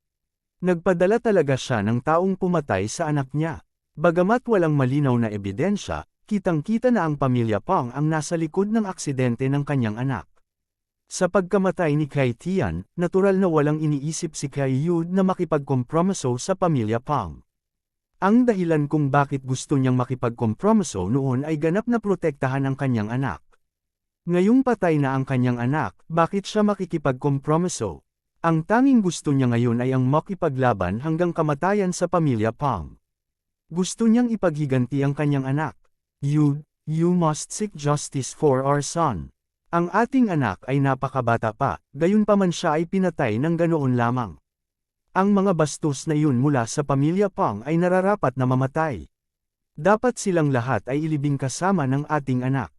Nagpadala talaga siya ng taong pumatay sa anak niya. Bagamat walang malinaw na ebidensya, kitang-kita na ang pamilya Pang ang nasa likod ng aksidente ng kanyang anak. Sa pagkamatay ni Kai Tian, natural na walang iniisip si Kai Yud na makipagkompromiso sa pamilya Pang. Ang dahilan kung bakit gusto niyang makipagkompromiso noon ay ganap na protektahan ang kanyang anak. Ngayong patay na ang kanyang anak, bakit siya makikipagkompromiso? Ang tanging gusto niya ngayon ay ang makipaglaban hanggang kamatayan sa pamilya Pang. Gusto niyang ipaghiganti ang kanyang anak. You must seek justice for our son. Ang ating anak ay napakabata pa, gayunpaman siya ay pinatay ng ganoon lamang. Ang mga bastos na iyon mula sa pamilya Pang ay nararapat na mamatay. Dapat silang lahat ay ilibing kasama ng ating anak.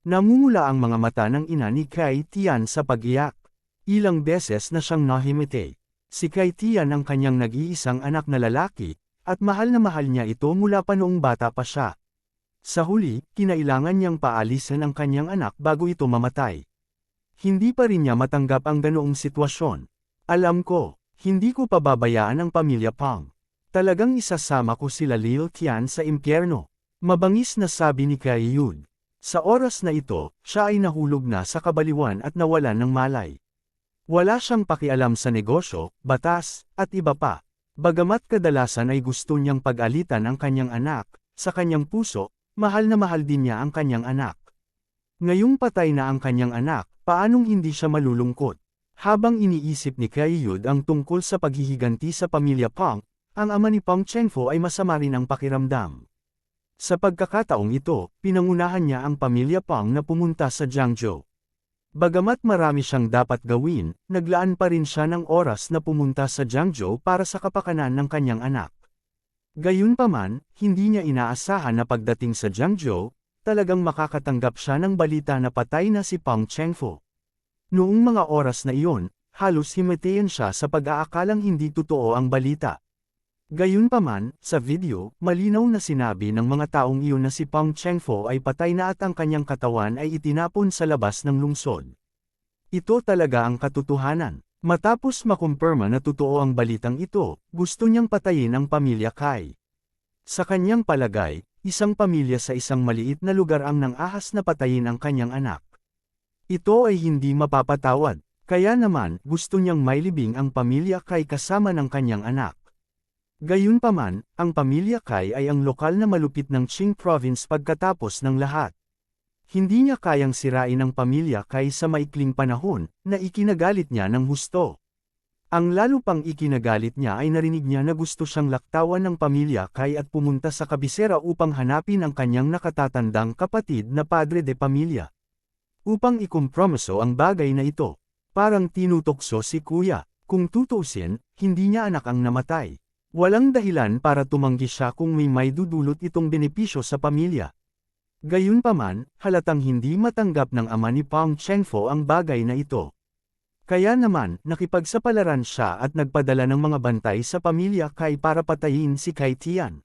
Namumula ang mga mata ng ina ni Kai Tian sa pag-iyak. Ilang beses na siyang nahimite. Si Kai Tian ang kanyang nag-iisang anak na lalaki, at mahal na mahal niya ito mula pa noong bata pa siya. Sa huli, kinailangan niyang paalisin ang kanyang anak bago ito mamatay. Hindi pa rin niya matanggap ang ganoong sitwasyon. Alam ko, hindi ko pababayaan ang pamilya Pang. Talagang isasama ko sila Lil Tian sa impyerno. Mabangis na sabi ni Kai Yud. Sa oras na ito, siya ay nahulog na sa kabaliwan at nawalan ng malay. Wala siyang pakialam sa negosyo, batas, at iba pa. Bagamat kadalasan ay gusto niyang pag-alitan ang kanyang anak, sa kanyang puso, mahal na mahal din niya ang kanyang anak. Ngayong patay na ang kanyang anak, paanong hindi siya malulungkot? Habang iniisip ni Kai Yud ang tungkol sa paghihiganti sa pamilya Pang, ang ama ni Pang Chengfo ay masama rin ang pakiramdam. Sa pagkakataong ito, pinangunahan niya ang pamilya Pang na pumunta sa Jiangzhou. Bagamat marami siyang dapat gawin, naglaan pa rin siya ng oras na pumunta sa Jiangzhou para sa kapakanan ng kanyang anak. Gayunpaman, hindi niya inaasahan na pagdating sa Jiangzhou, talagang makakatanggap siya ng balita na patay na si Pang Chengfo. Noong mga oras na iyon, halos himatayan siya sa pag-aakalang hindi totoo ang balita. Gayunpaman, sa video, malinaw na sinabi ng mga taong iyon na si Pang Chengfo ay patay na at ang kanyang katawan ay itinapon sa labas ng lungsod. Ito talaga ang katotohanan. Matapos makumpirma na totoo ang balitang ito, gusto niyang patayin ang pamilya Kai. Sa kanyang palagay, isang pamilya sa isang maliit na lugar ang nang-ahas na patayin ang kanyang anak. Ito ay hindi mapapatawad, kaya naman gusto niyang mailibing ang pamilya Kai kasama ng kanyang anak. Gayunpaman, ang pamilya Kai ay ang lokal na malupit ng Qing Province pagkatapos ng lahat. Hindi niya kayang sirain ang pamilya Kai sa maikling panahon, na ikinagalit niya ng husto. Ang lalo pang ikinagalit niya ay narinig niya na gusto siyang laktawan ng pamilya Kai at pumunta sa kabisera upang hanapin ang kanyang nakatatandang kapatid na padre de pamilya. Upang ikompromiso ang bagay na ito. Parang tinutokso si kuya, kung tutuusin, hindi niya anak ang namatay. Walang dahilan para tumanggi siya kung may dudulot itong benepisyo sa pamilya. Gayunpaman, halatang hindi matanggap ng ama ni Pang Chengfo ang bagay na ito. Kaya naman, nakipagsapalaran siya at nagpadala ng mga bantay sa pamilya Kai para patayin si Kai Tian.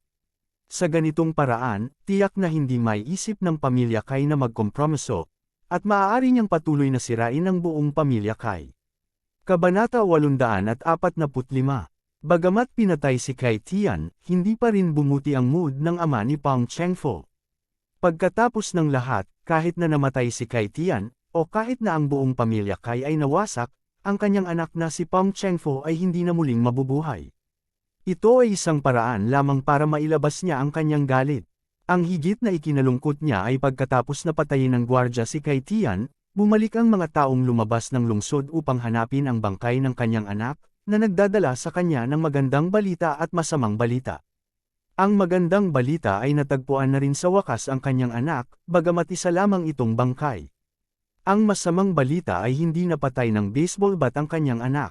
Sa ganitong paraan, tiyak na hindi maiisip ng pamilya Kai na magkompromiso, at maaari niyang patuloy na sirain ang buong pamilya Kai. Kabanata 845. Bagamat pinatay si Kai Tian, hindi pa rin bumuti ang mood ng ama ni Pang Chengfo. Pagkatapos ng lahat, kahit na namatay si Kai Tian, o kahit na ang buong pamilya Kai ay nawasak, ang kanyang anak na si Pang Chengfo ay hindi na muling mabubuhay. Ito ay isang paraan lamang para mailabas niya ang kanyang galit. Ang higit na ikinalungkot niya ay pagkatapos na patayin ng gwardya si Kai Tian, bumalik ang mga taong lumabas ng lungsod upang hanapin ang bangkay ng kanyang anak, na nagdadala sa kanya ng magandang balita at masamang balita. Ang magandang balita ay natagpuan na rin sa wakas ang kanyang anak, bagamat isa lamang itong bangkay. Ang masamang balita ay hindi napatay ng baseball bat ang kanyang anak.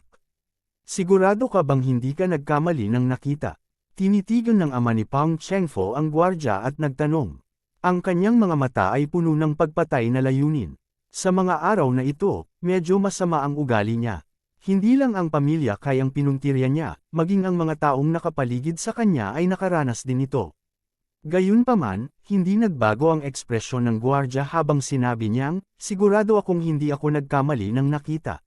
Sigurado ka bang hindi ka nagkamali ng nakita? Tinitigan ng ama ni Pang Chengfo ang gwardya at nagtanong. Ang kanyang mga mata ay puno ng pagpatay na layunin. Sa mga araw na ito, medyo masama ang ugali niya. Hindi lang ang pamilya kayang pinuntirya niya, maging ang mga taong nakapaligid sa kanya ay nakaranas din ito. Gayunpaman, hindi nagbago ang ekspresyon ng gwardiya habang sinabi niyang, sigurado akong hindi ako nagkamali ng nakita.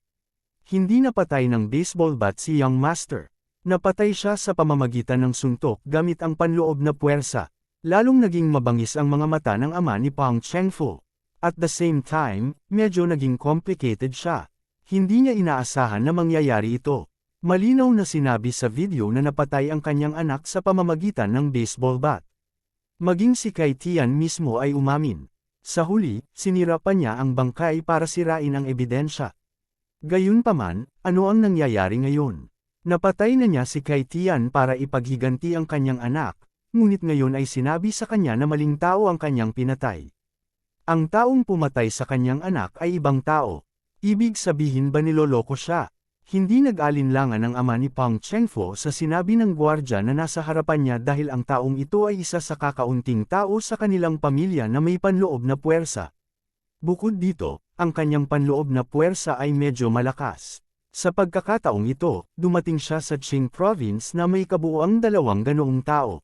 Hindi napatay ng baseball bat si Young Master. Napatay siya sa pamamagitan ng suntok gamit ang panloob na puwersa. Lalong naging mabangis ang mga mata ng ama ni Pang Chengfu. At the same time, medyo naging complicated siya. Hindi niya inaasahan na mangyayari ito. Malinaw na sinabi sa video na napatay ang kanyang anak sa pamamagitan ng baseball bat. Maging si Kai Tian mismo ay umamin. Sa huli, sinira pa niya ang bangkay para sirain ang ebidensya. Gayunpaman, ano ang nangyayari ngayon? Napatay na niya si Kai Tian para ipaghiganti ang kanyang anak, ngunit ngayon ay sinabi sa kanya na maling tao ang kanyang pinatay. Ang taong pumatay sa kanyang anak ay ibang tao. Ibig sabihin ba niloloko siya? Hindi nag-alinlangan ang ama ni Pang Chengfu sa sinabi ng gwardiya na nasa harapan niya dahil ang taong ito ay isa sa kakaunting tao sa kanilang pamilya na may panloob na puwersa. Bukod dito, ang kanyang panloob na puwersa ay medyo malakas. Sa pagkakataong ito, dumating siya sa Qing Province na may kabuuang 2 ganoong tao.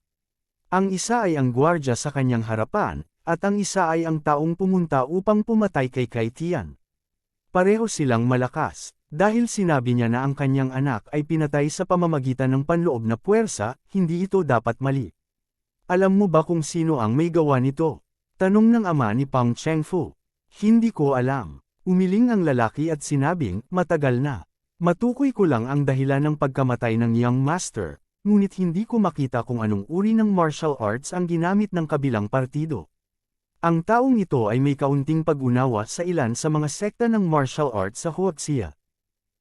Ang isa ay ang gwardiya sa kanyang harapan, at ang isa ay ang taong pumunta upang pumatay kay Kai Tian. Pareho silang malakas, dahil sinabi niya na ang kanyang anak ay pinatay sa pamamagitan ng panloob na puwersa, hindi ito dapat mali. Alam mo ba kung sino ang may gawa nito? Tanong ng ama ni Pang Chengfu. Hindi ko alam. Umiling ang lalaki at sinabing, matagal na. Matukoy ko lang ang dahilan ng pagkamatay ng Young Master, ngunit hindi ko makita kung anong uri ng martial arts ang ginamit ng kabilang partido. Ang taong ito ay may kaunting pag-unawa sa ilan sa mga sekta ng martial arts sa Huaxia.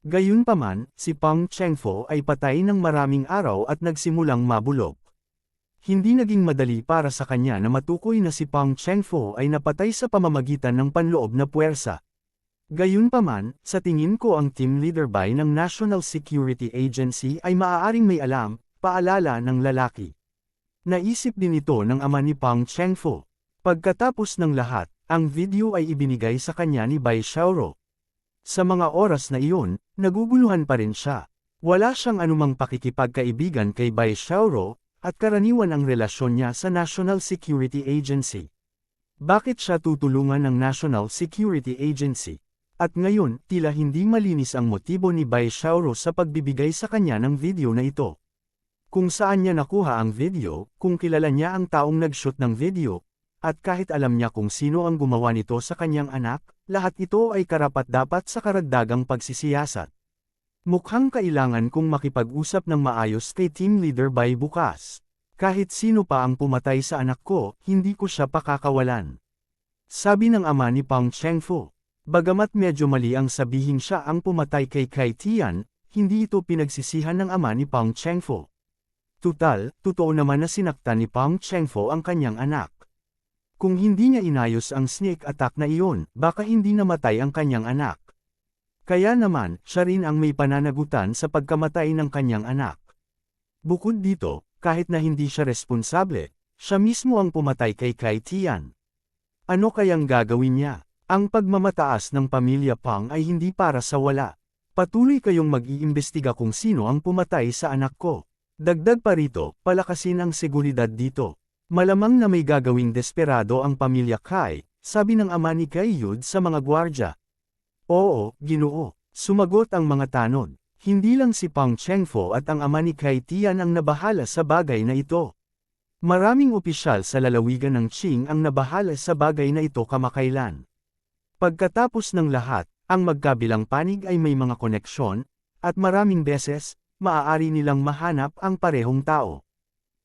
Gayunpaman, si Pang Chengfu ay patay ng maraming araw at nagsimulang mabulok. Hindi naging madali para sa kanya na matukoy na si Pang Chengfu ay napatay sa pamamagitan ng panloob na puwersa. Gayunpaman, sa tingin ko ang team leader by ng National Security Agency ay maaaring may alam, paalala ng lalaki. Naisip din ito ng ama ni Pang Chengfu. Pagkatapos ng lahat, ang video ay ibinigay sa kanya ni Bai Xiaoro. Sa mga oras na iyon, naguguluhan pa rin siya. Wala siyang anumang pakikipagkaibigan kay Bai Xiaoro, at karaniwan ang relasyon niya sa National Security Agency. Bakit siya tutulungan ng National Security Agency? At ngayon, tila hindi malinis ang motibo ni Bai Xiaoro sa pagbibigay sa kanya ng video na ito. Kung saan niya nakuha ang video, kung kilala niya ang taong nag-shoot ng video, at kahit alam niya kung sino ang gumawa nito sa kanyang anak, lahat ito ay karapat-dapat sa karagdagang pagsisiyasat. Mukhang kailangan kong makipag-usap ng maayos kay team leader Bai bukas. Kahit sino pa ang pumatay sa anak ko, hindi ko siya pakakawalan. Sabi ng ama ni Pang Chengfu. Bagamat medyo mali ang sabihin siya ang pumatay kay Kai Tian, hindi ito pinagsisihan ng ama ni Pang Chengfu. Tutal, totoo naman na sinaktan ni Pang Chengfu ang kanyang anak. Kung hindi niya inayos ang sneak attack na iyon, baka hindi namatay ang kanyang anak. Kaya naman, siya rin ang may pananagutan sa pagkamatay ng kanyang anak. Bukod dito, kahit na hindi siya responsable, siya mismo ang pumatay kay Kai Tian. Ano kayang gagawin niya? Ang pagmamataas ng pamilya Pang ay hindi para sa wala. Patuloy kayong mag-iimbestiga kung sino ang pumatay sa anak ko. Dagdag pa rito, palakasin ang seguridad dito. Malamang na may gagawing desperado ang pamilya Kai, sabi ng ama ni Kai Yud sa mga gwardya. Oo, Ginoo, sumagot ang mga tanod. Hindi lang si Pang Chengfu at ang ama ni Kai Tian ang nabahala sa bagay na ito. Maraming opisyal sa lalawigan ng Qing ang nabahala sa bagay na ito kamakailan. Pagkatapos ng lahat, ang magkabilang panig ay may mga koneksyon, at maraming beses, maaari nilang mahanap ang parehong tao.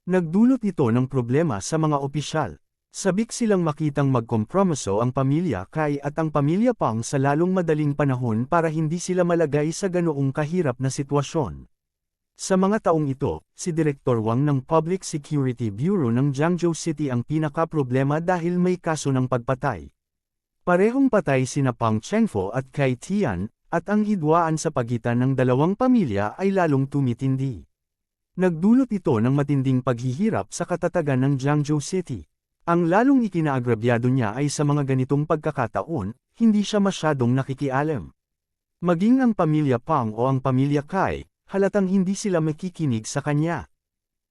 Nagdulot ito ng problema sa mga opisyal. Sabik silang makitang magkompromiso ang pamilya Kai at ang pamilya Pang sa lalong madaling panahon para hindi sila malagay sa ganoong kahirap na sitwasyon. Sa mga taong ito, si Direktor Wang ng Public Security Bureau ng Jiangzhou City ang pinaka-problema dahil may kaso ng pagpatay. Parehong patay sina Pang Chengfu at Kai Tian, at ang hidwaan sa pagitan ng dalawang pamilya ay lalong tumitindi. Nagdulot ito ng matinding paghihirap sa katatagan ng Jiangzhou City. Ang lalong ikinaagrabyado niya ay sa mga ganitong pagkakataon, hindi siya masyadong nakikialam. Maging ang pamilya Pang o ang pamilya Kai, halatang hindi sila makikinig sa kanya.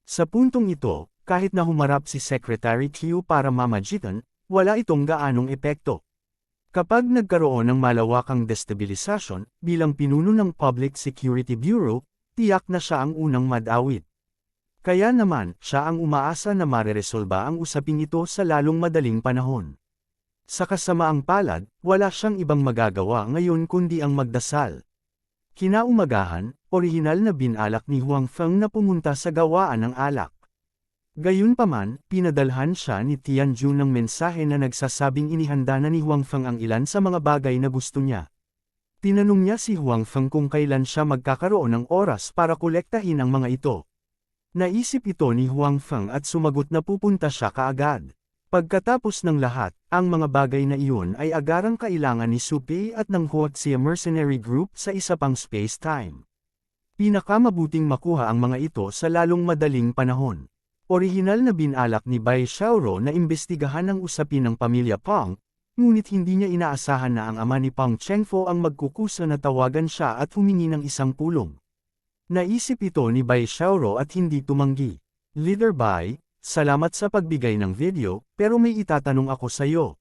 Sa puntong ito, kahit na humarap si Secretary Q para mamagitan, wala itong gaanong epekto. Kapag nagkaroon ng malawakang destabilisasyon, bilang pinuno ng Public Security Bureau, tiyak na siya ang unang madawit. Kaya naman, siya ang umaasa na mareresolba ang usaping ito sa lalong madaling panahon. Sa kasamaang palad, wala siyang ibang magagawa ngayon kundi ang magdasal. Kinaumagahan, orihinal na binalak ni Huang Feng na pumunta sa gawaan ng alak. Gayunpaman, pinadalhan siya ni Tianjun ng mensahe na nagsasabing inihanda na ni Huang Feng ang ilan sa mga bagay na gusto niya. Tinanong niya si Huang Feng kung kailan siya magkakaroon ng oras para kolektahin ang mga ito. Naisip ito ni Huang Feng at sumagot na pupunta siya kaagad. Pagkatapos ng lahat, ang mga bagay na iyon ay agarang kailangan ni Su Pei at ng Huaxia Mercenary Group sa isa pang space-time. Pinakamabuting makuha ang mga ito sa lalong madaling panahon. Orihinal na binalak ni Bai Xiaoro na imbestigahan ang usapin ng pamilya Pang, ngunit hindi niya inaasahan na ang ama ni Pang Chengfo ang magkukusa na tawagan siya at humingi ng isang pulong. Naisip ito ni Bai Xiaoro at hindi tumanggi. Leader Bai, salamat sa pagbigay ng video, pero may itatanong ako sa iyo.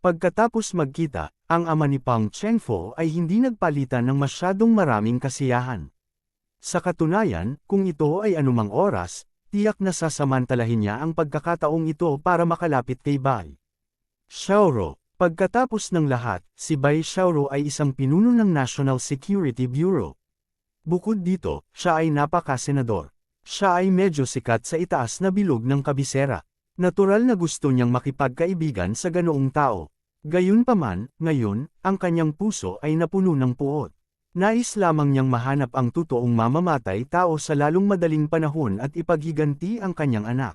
Pagkatapos magkita, ang ama ni Pang Chengfo ay hindi nagpalitan ng masyadong maraming kasiyahan. Sa katunayan, kung ito ay anumang oras, tiyak na sasamantalahin niya ang pagkakataong ito para makalapit kay Bai Xiaoro. Pagkatapos ng lahat, si Bai Xiaoro ay isang pinuno ng National Security Bureau. Bukod dito, siya ay napaka-senador. Siya ay medyo sikat sa itaas na bilog ng kabisera. Natural na gusto niyang makipagkaibigan sa ganoong tao. Gayunpaman, ngayon, ang kanyang puso ay napuno ng puot. Nais lamang niyang mahanap ang totoong mamamatay tao sa lalong madaling panahon at ipaghiganti ang kanyang anak.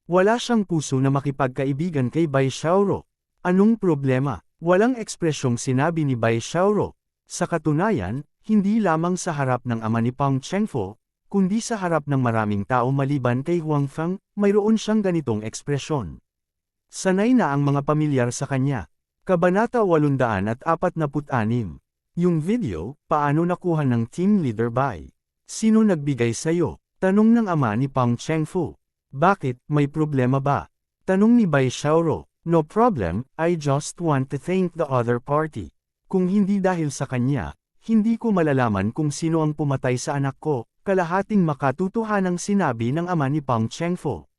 Wala siyang puso na makipagkaibigan kay Bai Xiaoro. Anong problema? Walang ekspresyong sinabi ni Bai Xiaoro. Sa katunayan, hindi lamang sa harap ng ama ni Pang Chengfo, kundi sa harap ng maraming tao maliban kay Huang Feng, mayroon siyang ganitong ekspresyon. Sanay na ang mga pamilyar sa kanya. Kabanata 846. Yung video, paano nakuha ng team leader Bai? Sino nagbigay sa'yo? Tanong ng ama ni Pang Chengfu. Bakit, may problema ba? Tanong ni Bai Xiaoro. No problem, I just want to thank the other party. Kung hindi dahil sa kanya, hindi ko malalaman kung sino ang pumatay sa anak ko, kalahating makatutuhanang sinabi ng ama ni Pang Chengfu.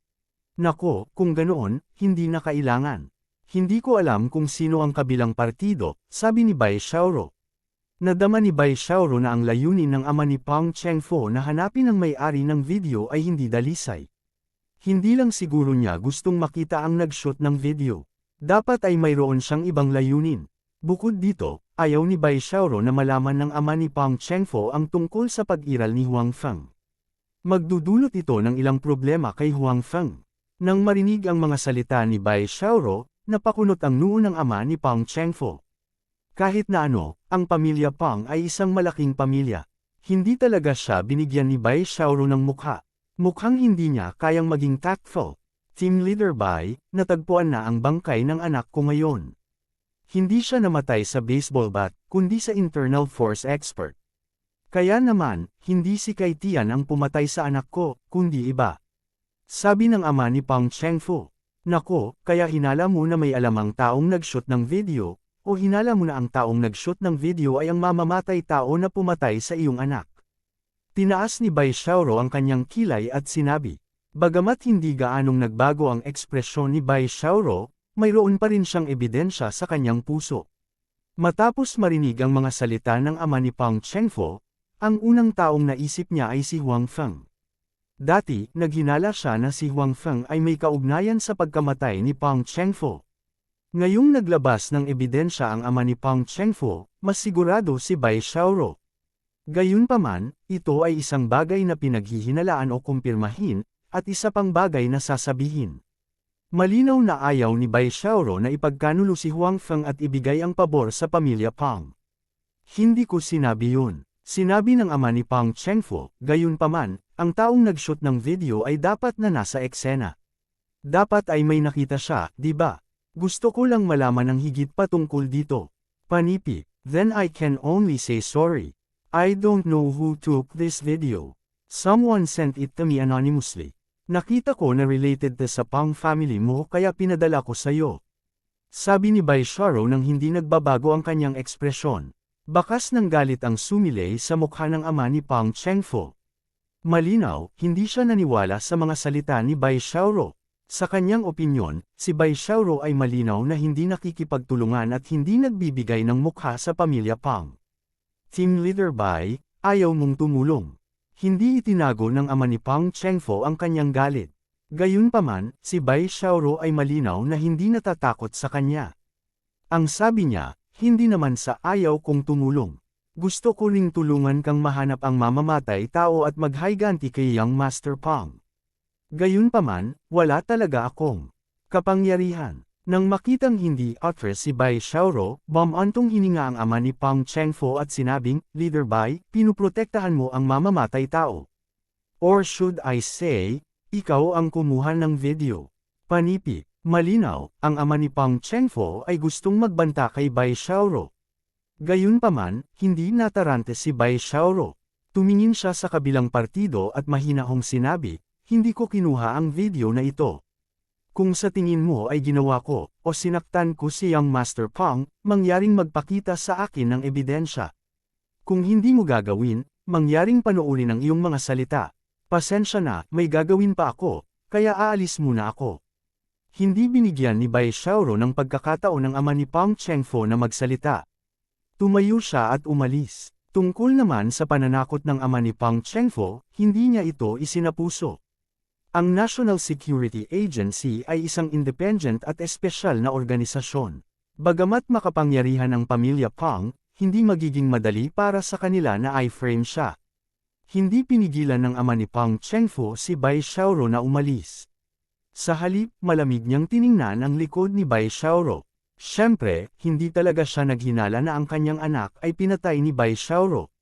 Nako, kung ganoon, hindi na kailangan. Hindi ko alam kung sino ang kabilang partido, sabi ni Bai Xiaoro. Nadama ni Bai Xiaoro na ang layunin ng ama ni Pang Chengfo na hanapin ang may-ari ng video ay hindi dalisay. Hindi lang siguro niya gustong makita ang nag-shoot ng video. Dapat ay mayroon siyang ibang layunin. Bukod dito, ayaw ni Bai Xiaoro na malaman ng ama ni Pang Chengfo ang tungkol sa pag-iral ni Huang Feng. Magdudulot ito ng ilang problema kay Huang Feng. Nang marinig ang mga salita ni Bai Xiaoro, napakunot ang noo ng ama ni Pang Chengfo. Kahit na ano, ang pamilya Pang ay isang malaking pamilya. Hindi talaga siya binigyan ni Bai Xiaoro ng mukha. Mukhang hindi niya kayang maging tactful. Team Leader Bai, natagpuan na ang bangkay ng anak ko ngayon. Hindi siya namatay sa baseball bat, kundi sa internal force expert. Kaya naman, hindi si Kai Tian ang pumatay sa anak ko, kundi iba. Sabi ng ama ni Pang Chengfu. Nako, kaya hinala mo na may alam ang taong nag-shoot ng video, o hinala mo na ang taong nag-shoot ng video ay ang mamamatay tao na pumatay sa iyong anak. Tinaas ni Bai Xiaoro ang kanyang kilay at sinabi. Bagamat hindi gaanong nagbago ang ekspresyon ni Bai Xiaoro, mayroon pa rin siyang ebidensya sa kanyang puso. Matapos marinig ang mga salita ng ama ni Pang Chengfo, ang unang taong naisip niya ay si Huang Feng. Dati, naghinala siya na si Huang Feng ay may kaugnayan sa pagkamatay ni Pang Chengfo. Ngayong naglabas ng ebidensya ang ama ni Pang Chengfo, mas sigurado si Bai Xiaoro. Gayunpaman, ito ay isang bagay na pinaghihinalaan o kumpirmahin, at isa pang bagay na sasabihin. Malinaw na ayaw ni Bai Xiaoro na ipagkanulo si Huang Feng at ibigay ang pabor sa pamilya Pang. Hindi ko sinabi yun. Sinabi ng ama ni Pang Chengfo, gayunpaman, ang taong nag-shoot ng video ay dapat na nasa eksena. Dapat ay may nakita siya, di ba? Gusto ko lang malaman ang higit pa tungkol dito. Panipi, then I can only say sorry. I don't know who took this video. Someone sent it to me anonymously. Nakita ko na related to sa Pang family mo kaya pinadala ko sa'yo. Sabi ni Bai Xiaoro nang hindi nagbabago ang kanyang ekspresyon. Bakas ng galit ang sumilay sa mukha ng ama ni Pang Chengfo. Malinaw, hindi siya naniwala sa mga salita ni Bai Xiaoro. Sa kanyang opinyon, si Bai Xiaoro ay malinaw na hindi nakikipagtulungan at hindi nagbibigay ng mukha sa pamilya Pang. Team Leader Bai, ayaw mong tumulong. Hindi itinago ng ama ni Pang Chengfo ang kanyang galit. Gayunpaman, si Bai Xiaoro ay malinaw na hindi natatakot sa kanya. Ang sabi niya, hindi naman sa ayaw kong tumulong. Gusto ko ring tulungan kang mahanap ang mamamatay tao at maghayganti kay Young Master Pang. Gayunpaman, wala talaga akong kapangyarihan. Nang makitang hindi atras si Bai Xiaoro, bumantong hininga ang ama ni Pang Chengfo at sinabing, Leader Bai, pinuprotektahan mo ang mamamatay tao. Or should I say, ikaw ang kumuha ng video. Panipi, malinaw, ang ama ni Pang Chengfo ay gustong magbanta kay Bai Xiaoro. Gayunpaman, hindi natarante si Bai Xiaoro. Tumingin siya sa kabilang partido at mahinahong sinabi, hindi ko kinuha ang video na ito. Kung sa tingin mo ay ginawa ko, o sinaktan ko si Young Master Pang, mangyaring magpakita sa akin ng ebidensya. Kung hindi mo gagawin, mangyaring panoorin ang iyong mga salita. Pasensya na, may gagawin pa ako, kaya aalis muna ako. Hindi binigyan ni Bai Xiaoro ng pagkakataon ng ama ni Pang Chengfo na magsalita. Tumayo siya at umalis. Tungkol naman sa pananakot ng ama ni Pang Chengfo, hindi niya ito isinapuso. Ang National Security Agency ay isang independent at espesyal na organisasyon. Bagamat makapangyarihan ang pamilya Pang, hindi magiging madali para sa kanila na i-frame siya. Hindi pinigilan ng ama ni Pang Chengfo si Bai Xiaoro na umalis. Sa halip, malamig niyang tiningnan ang likod ni Bai Xiaoro. Siyempre, hindi talaga siya naghinala na ang kanyang anak ay pinatay ni Bai Xiaoro.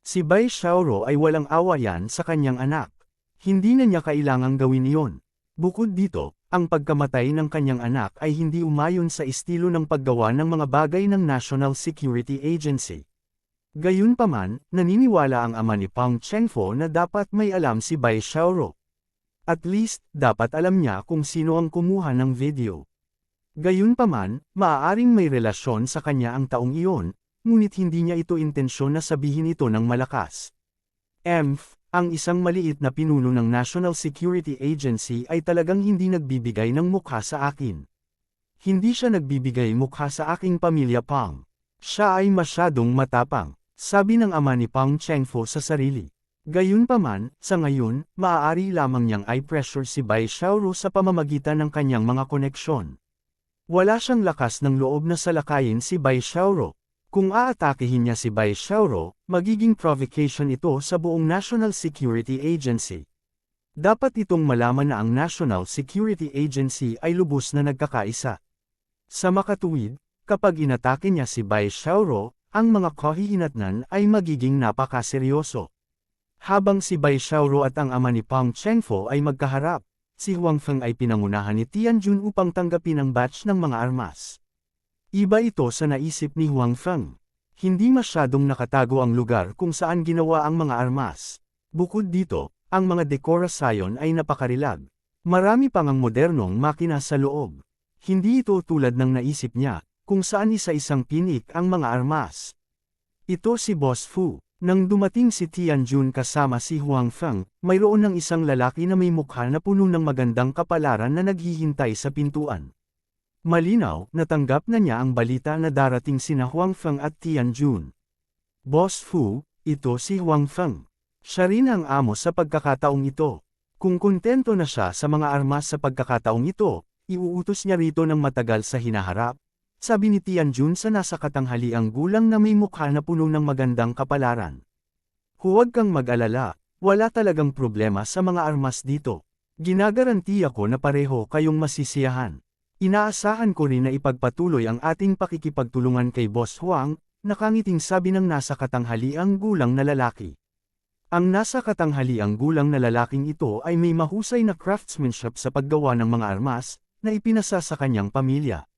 Si Bai Xiaoro ay walang awayan sa kanyang anak. Hindi na niya kailangang gawin iyon. Bukod dito, ang pagkamatay ng kanyang anak ay hindi umayon sa estilo ng paggawa ng mga bagay ng National Security Agency. Gayunpaman, naniniwala ang ama ni Pang Chengfo na dapat may alam si Bai Xiaoro. At least, dapat alam niya kung sino ang kumuha ng video. Gayunpaman, maaaring may relasyon sa kanya ang taong iyon, ngunit hindi niya ito intensyon na sabihin ito ng malakas. Ang isang maliit na pinuno ng National Security Agency ay talagang hindi nagbibigay ng mukha sa akin. Hindi siya nagbibigay mukha sa aking pamilya Pang. Siya ay masyadong matapang, sabi ng ama ni Pang Chengfo sa sarili. Gayunpaman, sa ngayon, maaari lamang niyang i-pressure si Bai Xiaoro sa pamamagitan ng kanyang mga koneksyon. Wala siyang lakas ng loob na salakayin si Bai Xiaoro. Kung aatakihin niya si Bai Xiaoro, magiging provocation ito sa buong National Security Agency. Dapat itong malaman na ang National Security Agency ay lubos na nagkakaisa. Sa makatuwid, kapag inatake niya si Bai Xiaoro, ang mga kahihinatnan ay magiging napakaseryoso. Habang si Bai Xiaoro at ang ama ni Pang Chengfo ay magkaharap, si Huang Feng ay pinangunahan ni Tianjun upang tanggapin ang batch ng mga armas. Iba ito sa naisip ni Huang Feng. Hindi masyadong nakatago ang lugar kung saan ginawa ang mga armas. Bukod dito, ang mga dekorasyon ay napakarilag. Marami pang ang modernong makina sa loob. Hindi ito tulad ng naisip niya, kung saan isa-isang pinik ang mga armas. Ito si Boss Fu. Nang dumating si Tianjun kasama si Huang Feng, mayroon ng isang lalaki na may mukha na puno ng magandang kapalaran na naghihintay sa pintuan. Malinaw, natanggap na niya ang balita na darating sina Huang Feng at Tianjun. Boss Fu, ito si Huang Feng. Siya rin ang amo sa pagkakataong ito. Kung kontento na siya sa mga armas sa pagkakataong ito, iuutos niya rito ng matagal sa hinaharap, sabi ni Tianjun sa nasa katanghaliang gulang na may mukha na puno ng magandang kapalaran. Huwag kang mag-alala, wala talagang problema sa mga armas dito. Ginagarantiya ko na pareho kayong masisiyahan. Inaasahan ko rin na ipagpatuloy ang ating pakikipagtulungan kay Boss Huang, nakangiting sabi ng nasa katanghaliang gulang na lalaki. Ang nasa katanghaliang gulang na lalaking ito ay may mahusay na craftsmanship sa paggawa ng mga armas, na ipinasa sa kanyang pamilya.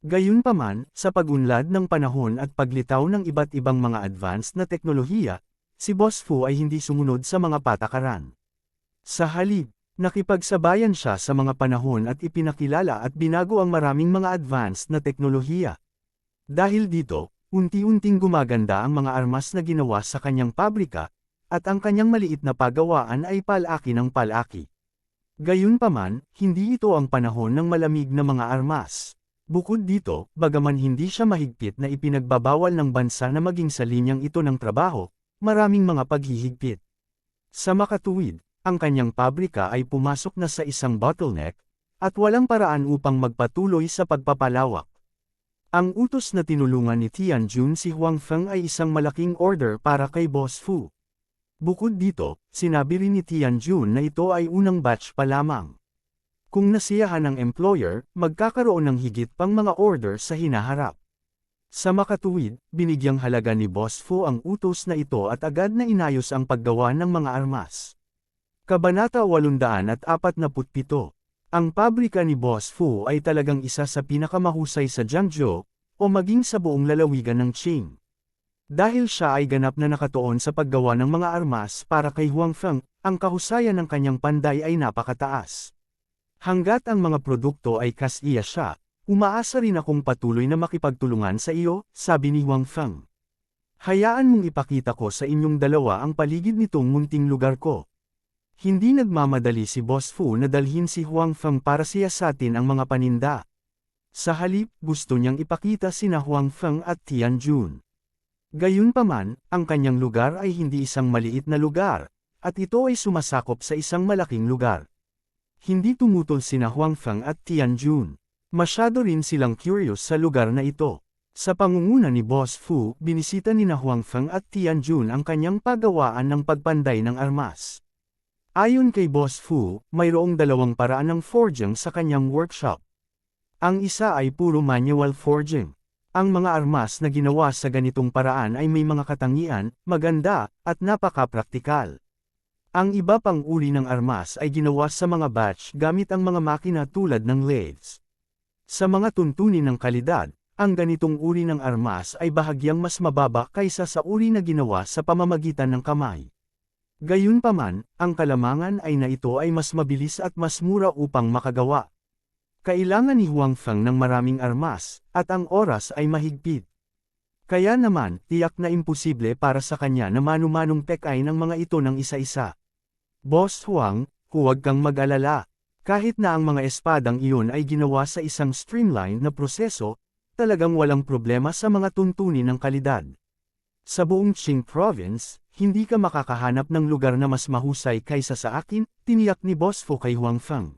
Gayunpaman, sa pag-unlad ng panahon at paglitaw ng iba't ibang mga advanced na teknolohiya, si Boss Fu ay hindi sumunod sa mga patakaran. Sa halip, nakipagsabayan siya sa mga panahon at ipinakilala at binago ang maraming mga advanced na teknolohiya. Dahil dito, unti-unting gumaganda ang mga armas na ginawa sa kanyang pabrika, at ang kanyang maliit na pagawaan ay palaki ng palaki. Gayunpaman, hindi ito ang panahon ng malamig na mga armas. Bukod dito, bagaman hindi siya mahigpit na ipinagbabawal ng bansa na maging sa linyang ito ng trabaho, maraming mga paghihigpit. Sa makatuwid, ang kanyang pabrika ay pumasok na sa isang bottleneck, at walang paraan upang magpatuloy sa pagpapalawak. Ang utos na tinulungan ni Tianjun si Huang Feng ay isang malaking order para kay Boss Fu. Bukod dito, sinabi rin ni Tianjun na ito ay unang batch pa lamang. Kung nasiyahan ng employer, magkakaroon ng higit pang mga order sa hinaharap. Sa makatuwid, binigyang halaga ni Boss Fu ang utos na ito at agad na inayos ang paggawa ng mga armas. Kabanata 847. Ang pabrika ni Boss Fu ay talagang isa sa pinakamahusay sa Jiangzhou, o maging sa buong lalawigan ng Qing. Dahil siya ay ganap na nakatuon sa paggawa ng mga armas para kay Huang Feng, ang kahusayan ng kanyang panday ay napakataas. Hanggat ang mga produkto ay kasiya siya, umaasa rin akong patuloy na makipagtulungan sa iyo, sabi ni Huang Feng. Hayaan mong ipakita ko sa inyong dalawa ang paligid nitong munting lugar ko. Hindi nagmamadali si Boss Fu na dalhin si Huang Feng para siyasatin ang mga paninda. Sa halip, gusto niyang ipakita sina Huang Feng at Tianjun. Gayunpaman, ang kanyang lugar ay hindi isang maliit na lugar, at ito ay sumasakop sa isang malaking lugar. Hindi tumutol sina Huang Feng at Tianjun. Masyado rin silang curious sa lugar na ito. Sa pangunguna ni Boss Fu, binisita ni Huang Feng at Tianjun ang kanyang paggawaan ng pagpanday ng armas. Ayon kay Boss Fu, mayroong dalawang paraan ng forging sa kanyang workshop. Ang isa ay puro manual forging. Ang mga armas na ginawa sa ganitong paraan ay may mga katangian, maganda, at napaka-praktikal. Ang iba pang uri ng armas ay ginawa sa mga batch gamit ang mga makina tulad ng lathes. Sa mga tuntunin ng kalidad, ang ganitong uri ng armas ay bahagyang mas mababa kaysa sa uri na ginawa sa pamamagitan ng kamay. Gayunpaman, ang kalamangan ay na ito ay mas mabilis at mas mura upang makagawa. Kailangan ni Huang Feng ng maraming armas, at ang oras ay mahigpit. Kaya naman, tiyak na imposible para sa kanya na manu-manong tekay ng mga ito ng isa-isa. Boss Huang, huwag kang mag-alala. Kahit na ang mga espadang iyon ay ginawa sa isang streamlined na proseso, talagang walang problema sa mga tuntunin ng kalidad. Sa buong Qing Province, hindi ka makakahanap ng lugar na mas mahusay kaysa sa akin, tiniyak ni Boss Fu kay Huang Feng.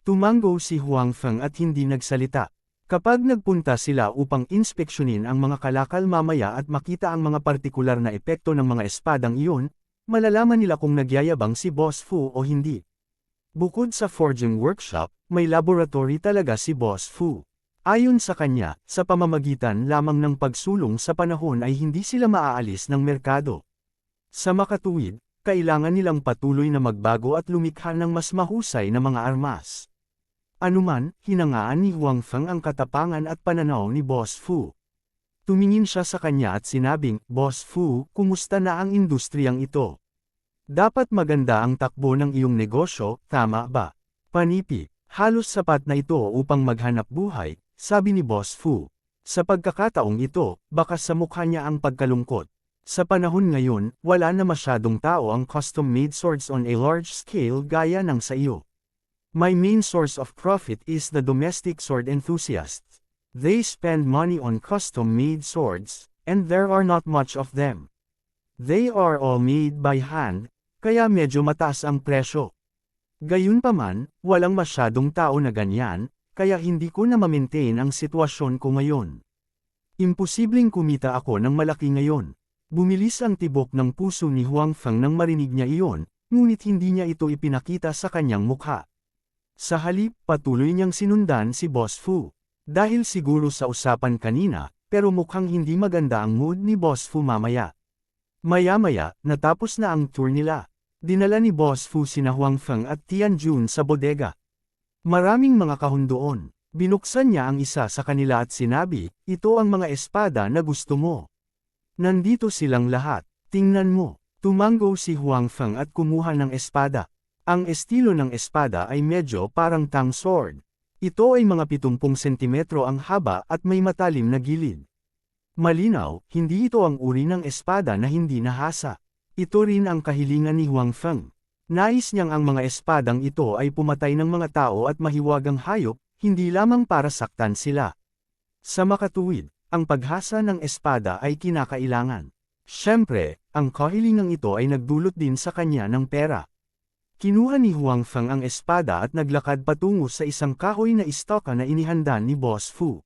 Tumango si Huang Feng at hindi nagsalita. Kapag nagpunta sila upang inspeksyonin ang mga kalakal mamaya at makita ang mga partikular na epekto ng mga espadang iyon, malalaman nila kung nagyayabang si Boss Fu o hindi. Bukod sa forging workshop, may laboratory talaga si Boss Fu. Ayon sa kanya, sa pamamagitan lamang ng pagsulong sa panahon ay hindi sila maaalis ng merkado. Sa makatuwid, kailangan nilang patuloy na magbago at lumikha ng mas mahusay na mga armas. Anuman, hinangaan ni Huang Feng ang katapangan at pananaw ni Boss Fu. Tumingin siya sa kanya at sinabing, Boss Fu, kumusta na ang industriyang ito? Dapat maganda ang takbo ng iyong negosyo, tama ba? Panipi, halos sapat na ito upang maghanap buhay, sabi ni Boss Fu. Sa pagkakataong ito, baka sa mukha niya ang pagkalungkot. Sa panahon ngayon, wala na masyadong tao ang custom-made swords on a large scale gaya ng sa iyo. My main source of profit is the domestic sword enthusiasts. They spend money on custom-made swords, and there are not much of them. They are all made by hand, kaya medyo mataas ang presyo. Gayunpaman, walang masyadong tao na ganyan, kaya hindi ko na ma-maintain ang sitwasyon ko ngayon. Imposibleng kumita ako ng malaki ngayon. Bumilis ang tibok ng puso ni Huang Feng nang marinig niya iyon, ngunit hindi niya ito ipinakita sa kanyang mukha. Sa halip, patuloy niyang sinundan si Boss Fu. Dahil siguro sa usapan kanina, pero mukhang hindi maganda ang mood ni Boss Fu mamaya. Maya-maya, natapos na ang tour nila. Dinala ni Boss Fu sina Huang Feng at Tian Jun sa bodega. Maraming mga kahon doon. Binuksan niya ang isa sa kanila at sinabi, ito ang mga espada na gusto mo. Nandito silang lahat. Tingnan mo. Tumango si Huang Feng at kumuha ng espada. Ang estilo ng espada ay medyo parang tang sword. Ito ay mga 70 sentimetro ang haba at may matalim na gilid. Malinaw, hindi ito ang uri ng espada na hindi nahasa. Ito rin ang kahilingan ni Huang Feng. Nais niyang ang mga espadang ito ay pumatay ng mga tao at mahiwagang hayop, hindi lamang para saktan sila. Sa makatuwid, ang paghasa ng espada ay kinakailangan. Siyempre, ang kahilingang ito ay nagdulot din sa kanya ng pera. Kinuha ni Huang Feng ang espada at naglakad patungo sa isang kahoy na istaka na inihanda ni Boss Fu.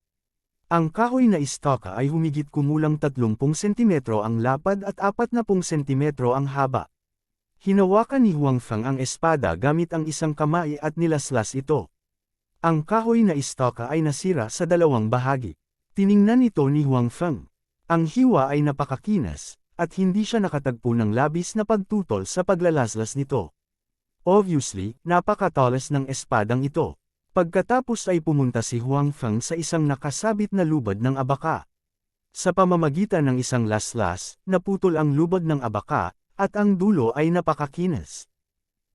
Ang kahoy na istaka ay humigit kumulang 30 sentimetro ang lapad at 40 sentimetro ang haba. Hinawakan ni Huang Feng ang espada gamit ang isang kamay at nilaslas ito. Ang kahoy na istaka ay nasira sa dalawang bahagi. Tiningnan ito ni Huang Feng. Ang hiwa ay napakakinas, at hindi siya nakatagpo ng labis na pagtutol sa paglalaslas nito. Obviously, napakatalas ng espadang ito. Pagkatapos ay pumunta si Huang Feng sa isang nakasabit na lubad ng abaka. Sa pamamagitan ng isang laslas, naputol ang lubad ng abaka, at ang dulo ay napakakinas.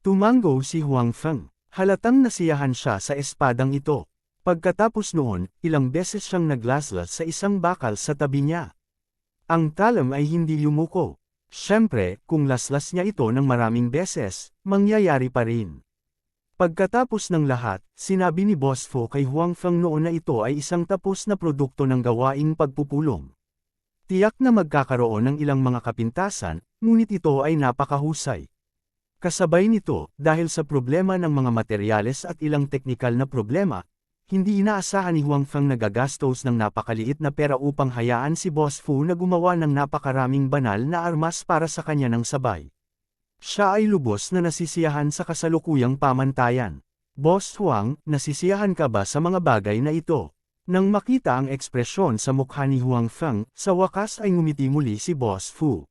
Tumango si Huang Feng. Halatang nasiyahan siya sa espadang ito. Pagkatapos noon, ilang beses siyang naglaslas sa isang bakal sa tabi niya. Ang talam ay hindi yumuko. Siyempre, kung laslas niya ito ng maraming beses, mangyayari pa rin. Pagkatapos ng lahat, sinabi ni Boss Fu kay Huang Feng noon na ito ay isang tapos na produkto ng gawaing pagpupulong. Tiyak na magkakaroon ng ilang mga kapintasan, ngunit ito ay napakahusay. Kasabay nito, dahil sa problema ng mga materyales at ilang teknikal na problema, hindi inaasahan ni Huang Feng na gagastos ng napakaliit na pera upang hayaan si Boss Fu na gumawa ng napakaraming banal na armas para sa kanya ng sabay. Siya ay lubos na nasisiyahan sa kasalukuyang pamantayan. Boss Huang, nasisiyahan ka ba sa mga bagay na ito? Nang makita ang ekspresyon sa mukha ni Huang Feng, sa wakas ay ngumiti muli si Boss Fu.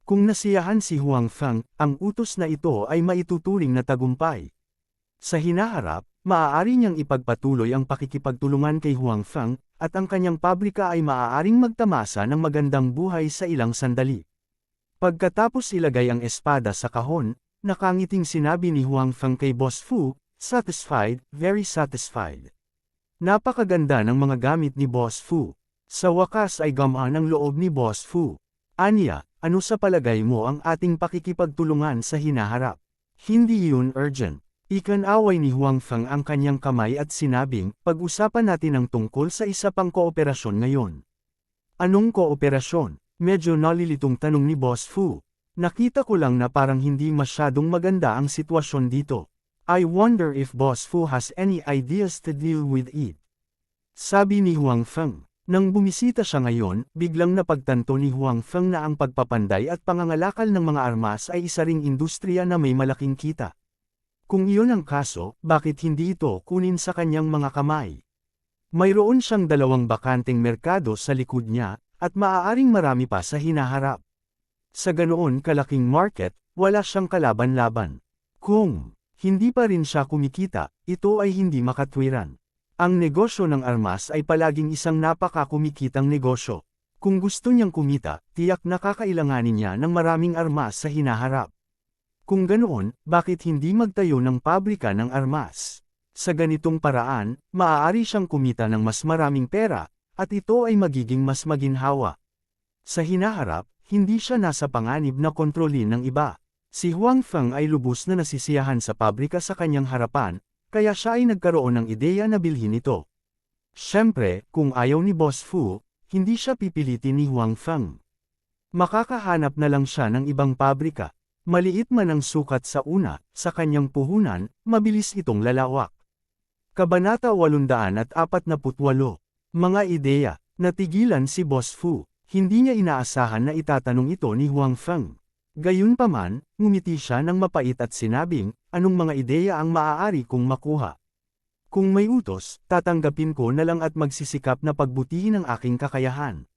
Kung nasiyahan si Huang Feng, ang utos na ito ay maituturing na tagumpay. Sa hinaharap, maaari niyang ipagpatuloy ang pakikipagtulungan kay Huang Feng, at ang kanyang pabrika ay maaaring magtamasa ng magandang buhay sa ilang sandali. Pagkatapos ilagay ang espada sa kahon, nakangiting sinabi ni Huang Feng kay Boss Fu, satisfied, very satisfied. Napakaganda ng mga gamit ni Boss Fu. Sa wakas ay gamaan ang loob ni Boss Fu. Anya, ano sa palagay mo ang ating pakikipagtulungan sa hinaharap? Hindi yun urgent. Ikanaway ni Huang Feng ang kanyang kamay at sinabing, pag-usapan natin ang tungkol sa isa pang kooperasyon ngayon. Anong kooperasyon? Medyo nalilitong tanong ni Boss Fu. Nakita ko lang na parang hindi masyadong maganda ang sitwasyon dito. I wonder if Boss Fu has any ideas to deal with it. Sabi ni Huang Feng. Nang bumisita siya ngayon, biglang napagtanto ni Huang Feng na ang pagpapanday at pangangalakal ng mga armas ay isa ring industriya na may malaking kita. Kung iyon ang kaso, bakit hindi ito kunin sa kanyang mga kamay? Mayroon siyang 2 bakanteng merkado sa likod niya, at maaaring marami pa sa hinaharap. Sa ganoon kalaking market, wala siyang kalaban-laban. Kung hindi pa rin siya kumikita, ito ay hindi makatwiran. Ang negosyo ng armas ay palaging isang napakakumikitang negosyo. Kung gusto niyang kumita, tiyak na kakailanganin niya ng maraming armas sa hinaharap. Kung ganoon, bakit hindi magtayo ng pabrika ng armas? Sa ganitong paraan, maaari siyang kumita ng mas maraming pera, at ito ay magiging mas maginhawa. Sa hinaharap, hindi siya nasa panganib na kontrolin ng iba. Si Huang Feng ay lubos na nasisiyahan sa pabrika sa kanyang harapan, kaya siya ay nagkaroon ng ideya na bilhin ito. Siyempre, kung ayaw ni Boss Fu, hindi siya pipilitin ni Huang Feng. Makakahanap na lang siya ng ibang pabrika. Maliit man ang sukat sa una, sa kanyang puhunan, mabilis itong lalawak. Kabanata 848. Mga ideya. Natigilan si Boss Fu. Hindi niya inaasahan na itatanong ito ni Huang Feng. Gayunpaman, ngumiti siya ng mapait at sinabing, anong mga ideya ang maaari kong makuha? Kung may utos, tatanggapin ko na lang at magsisikap na pagbutihin ang aking kakayahan.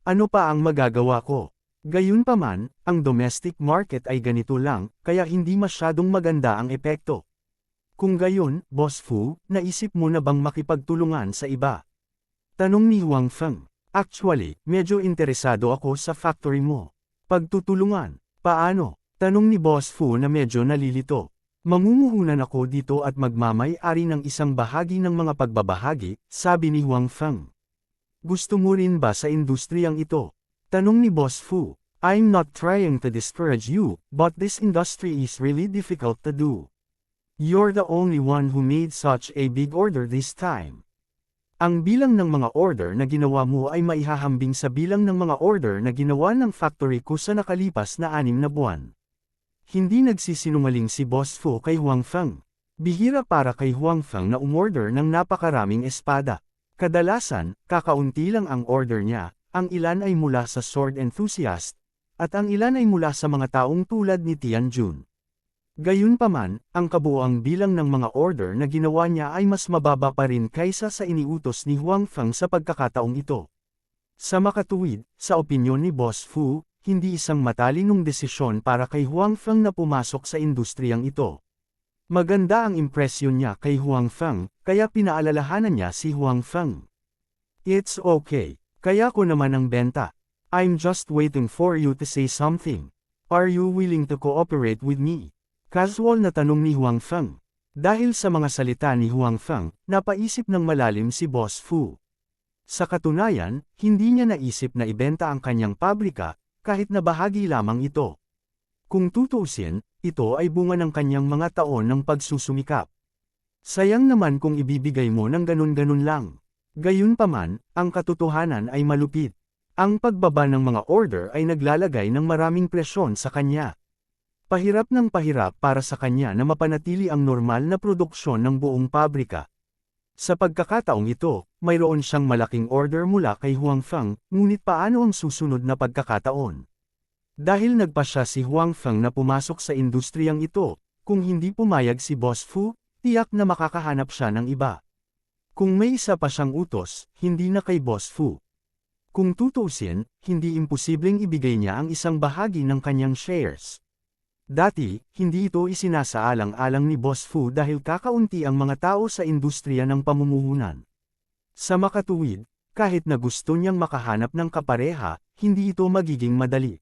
Ano pa ang magagawa ko? Gayunpaman, ang domestic market ay ganito lang, kaya hindi masyadong maganda ang epekto. Kung gayon, Boss Fu, naisip mo na bang makipagtulungan sa iba? Tanong ni Huang Feng. Actually, medyo interesado ako sa factory mo. Pagtutulungan. Paano? Tanong ni Boss Fu na medyo nalilito. Mamumuhunan ako dito at magmamay-ari ng isang bahagi ng mga pagbabahagi, sabi ni Huang Feng. Gusto mo rin ba sa industriyang ito? Tanong ni Boss Fu. I'm not trying to discourage you, but this industry is really difficult to do. You're the only one who made such a big order this time. Ang bilang ng mga order na ginawa mo ay maihahambing sa bilang ng mga order na ginawa ng factory ko sa nakalipas na 6 na buwan. Hindi nagsisinungaling si Boss Fu kay Huang Feng. Bihira para kay Huang Feng na umorder ng napakaraming espada. Kadalasan, kakaunti lang ang order niya, ang ilan ay mula sa sword enthusiast, at ang ilan ay mula sa mga taong tulad ni Tian Jun. Gayunpaman, ang kabuuang bilang ng mga order na ginawa niya ay mas mababa pa rin kaysa sa iniutos ni Huang Feng sa pagkakataong ito. Sa makatuwid, sa opinyon ni Boss Fu, hindi isang matalinong desisyon para kay Huang Feng na pumasok sa industriyang ito. Maganda ang impresyon niya kay Huang Feng, kaya pinaalalahanan niya si Huang Feng. It's okay, kaya ko naman ang benta. I'm just waiting for you to say something. Are you willing to cooperate with me? Casual na tanong ni Huang Feng. Dahil sa mga salita ni Huang Feng, napaisip ng malalim si Boss Fu. Sa katunayan, hindi niya naisip na ibenta ang kanyang pabrika, kahit na bahagi lamang ito. Kung tutuusin, ito ay bunga ng kanyang mga taon ng pagsusumikap. Sayang naman kung ibibigay mo ng ganun-ganun lang. Gayunpaman, ang katotohanan ay malupit. Ang pagbaba ng mga order ay naglalagay ng maraming presyon sa kanya. Pahirap ng pahirap para sa kanya na mapanatili ang normal na produksyon ng buong pabrika. Sa pagkakataong ito, mayroon siyang malaking order mula kay Huang Feng, ngunit paano ang susunod na pagkakataon? Dahil nagpasya si Huang Feng na pumasok sa industriyang ito, kung hindi pumayag si Boss Fu, tiyak na makakahanap siya ng iba. Kung may isa pa siyang utos, hindi na kay Boss Fu. Kung tutuusin, hindi imposibleng ibigay niya ang isang bahagi ng kanyang shares. Dati, hindi ito isinasaalang-alang ni Boss Fu dahil kakaunti ang mga tao sa industriya ng pamumuhunan. Sa makatuwid, kahit na gusto niyang makahanap ng kapareha, hindi ito magiging madali.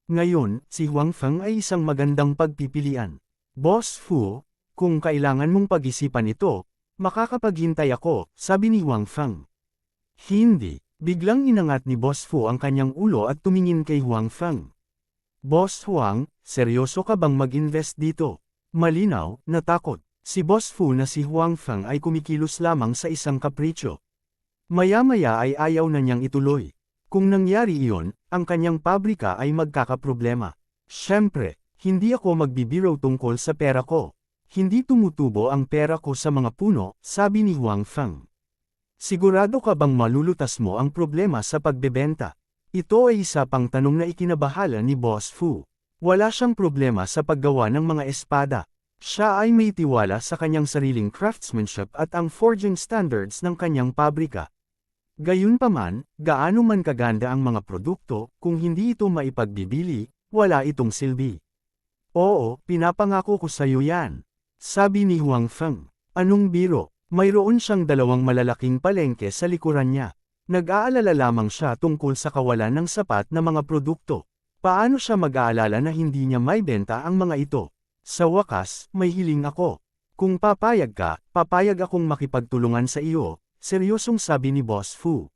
Ngayon, si Huang Feng ay isang magandang pagpipilian. Boss Fu, kung kailangan mong pag-isipan ito, makakapaghintay ako, sabi ni Huang Feng. Hindi, biglang inangat ni Boss Fu ang kanyang ulo at tumingin kay Huang Feng. Boss Huang, seryoso ka bang mag-invest dito? Malinaw, natakot. Si Boss Fu na si Huang Feng ay kumikilos lamang sa isang kapritsyo. Maya-maya ay ayaw na niyang ituloy. Kung nangyari iyon, ang kanyang pabrika ay magkakaproblema. Siyempre, hindi ako magbibiro tungkol sa pera ko. Hindi tumutubo ang pera ko sa mga puno, sabi ni Huang Feng. Sigurado ka bang malulutas mo ang problema sa pagbebenta? Ito ay isa pang tanong na ikinabahala ni Boss Fu. Wala siyang problema sa paggawa ng mga espada. Siya ay may tiwala sa kanyang sariling craftsmanship at ang forging standards ng kanyang pabrika. Gayunpaman, gaano man kaganda ang mga produkto, kung hindi ito maipagbibili, wala itong silbi. Oo, pinapangako ko sa iyo yan. Sabi ni Huang Feng. Anong biro? Mayroon siyang 2 malalaking palengke sa likuran niya. Nag-aalala lamang siya tungkol sa kawalan ng sapat na mga produkto. Paano siya mag-aalala na hindi niya maibenta ang mga ito? Sa wakas, may hiling ako. Kung papayag ka, papayag akong makipagtulungan sa iyo, seryosong sabi ni Boss Fu.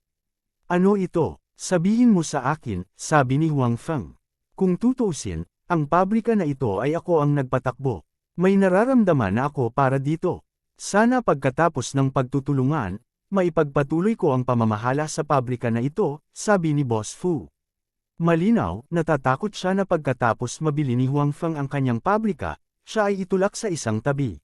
Ano ito? Sabihin mo sa akin, sabi ni Huang Feng. Kung tutuusin, ang pabrika na ito ay ako ang nagpatakbo. May nararamdaman na ako para dito. Sana pagkatapos ng pagtutulungan, maipagpatuloy ko ang pamamahala sa pabrika na ito, sabi ni Boss Fu. Malinaw, natatakot siya na pagkatapos mabili ni Huang Feng ang kanyang pabrika, siya ay itulak sa isang tabi.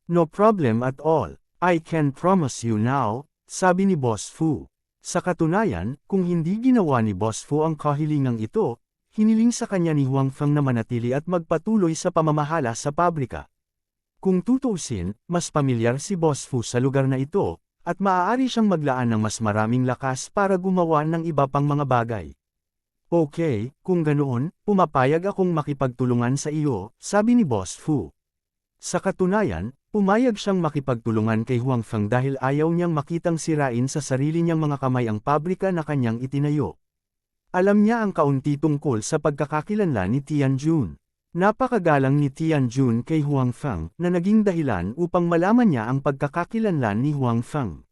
No problem at all, I can promise you now, sabi ni Boss Fu. Sa katunayan, kung hindi ginawa ni Boss Fu ang kahilingang ito, hiniling sa kanya ni Huang Feng na manatili at magpatuloy sa pamamahala sa pabrika. Kung tutuusin, mas pamilyar si Boss Fu sa lugar na ito, at maaari siyang maglaan ng mas maraming lakas para gumawa ng iba pang mga bagay. Okay, kung ganoon, pumapayag akong makipagtulungan sa iyo, sabi ni Boss Fu. Sa katunayan, pumayag siyang makipagtulungan kay Huang Feng dahil ayaw niyang makitang sirain sa sarili niyang mga kamay ang pabrika na kanyang itinayo. Alam niya ang kaunti tungkol sa pagkakakilanlan ni Tianjun. Napakagalang ni Tianjun kay Huang Feng na naging dahilan upang malaman niya ang pagkakakilanlan ni Huang Feng.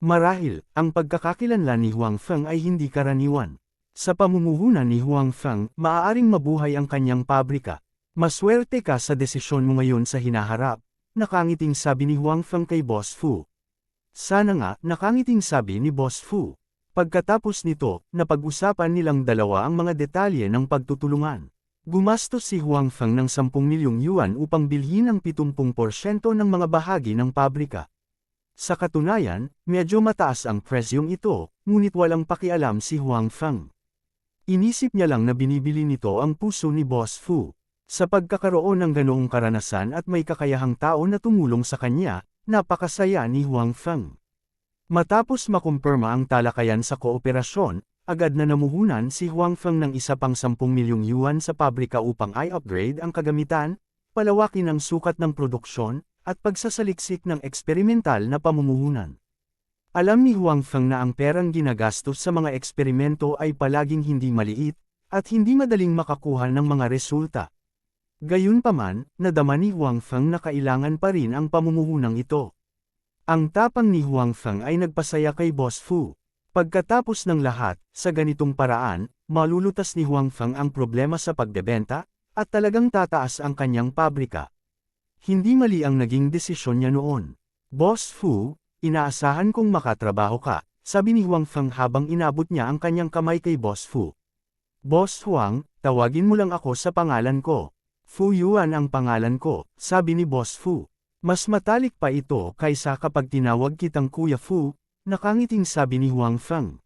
Marahil, ang pagkakakilanlan ni Huang Feng ay hindi karaniwan. Sa pamumuhunan ni Huang Feng, maaaring mabuhay ang kanyang pabrika. Maswerte ka sa desisyon mo ngayon sa hinaharap, nakangiting sabi ni Huang Feng kay Boss Fu. Sana nga, nakangiting sabi ni Boss Fu. Pagkatapos nito, napag-usapan nilang dalawa ang mga detalye ng pagtutulungan. Gumastos si Huang Feng ng 10 milyong yuan upang bilhin ang 70% ng mga bahagi ng pabrika. Sa katunayan, medyo mataas ang presyong ito, ngunit walang pakialam si Huang Feng. Inisip niya lang na binibili nito ang puso ni Boss Fu. Sa pagkakaroon ng ganoong karanasan at may kakayahang tao na tumulong sa kanya, napakasaya ni Huang Feng. Matapos makumpirma ang talakayan sa kooperasyon, agad na namuhunan si Huang Feng ng isa pang 10 milyong yuan sa pabrika upang i-upgrade ang kagamitan, palawakin ang sukat ng produksyon, at pagsasaliksik ng eksperimental na pamumuhunan. Alam ni Huang Feng na ang perang ginagastos sa mga eksperimento ay palaging hindi maliit, at hindi madaling makakuha ng mga resulta. Gayunpaman, nadama ni Huang Feng na kailangan pa rin ang pamumuhunang ito. Ang tapang ni Huang Feng ay nagpasaya kay Boss Fu. Pagkatapos ng lahat, sa ganitong paraan, malulutas ni Huang Feng ang problema sa pagbebenta, at talagang tataas ang kanyang pabrika. Hindi mali ang naging desisyon niya noon. Boss Fu, inaasahan kong makatrabaho ka, sabi ni Huang Feng habang inabot niya ang kanyang kamay kay Boss Fu. Boss Huang, tawagin mo lang ako sa pangalan ko. Fu Yuan ang pangalan ko, sabi ni Boss Fu. Mas matalik pa ito kaysa kapag tinawag kitang Kuya Fu, nakangiting sabi ni Huang Feng.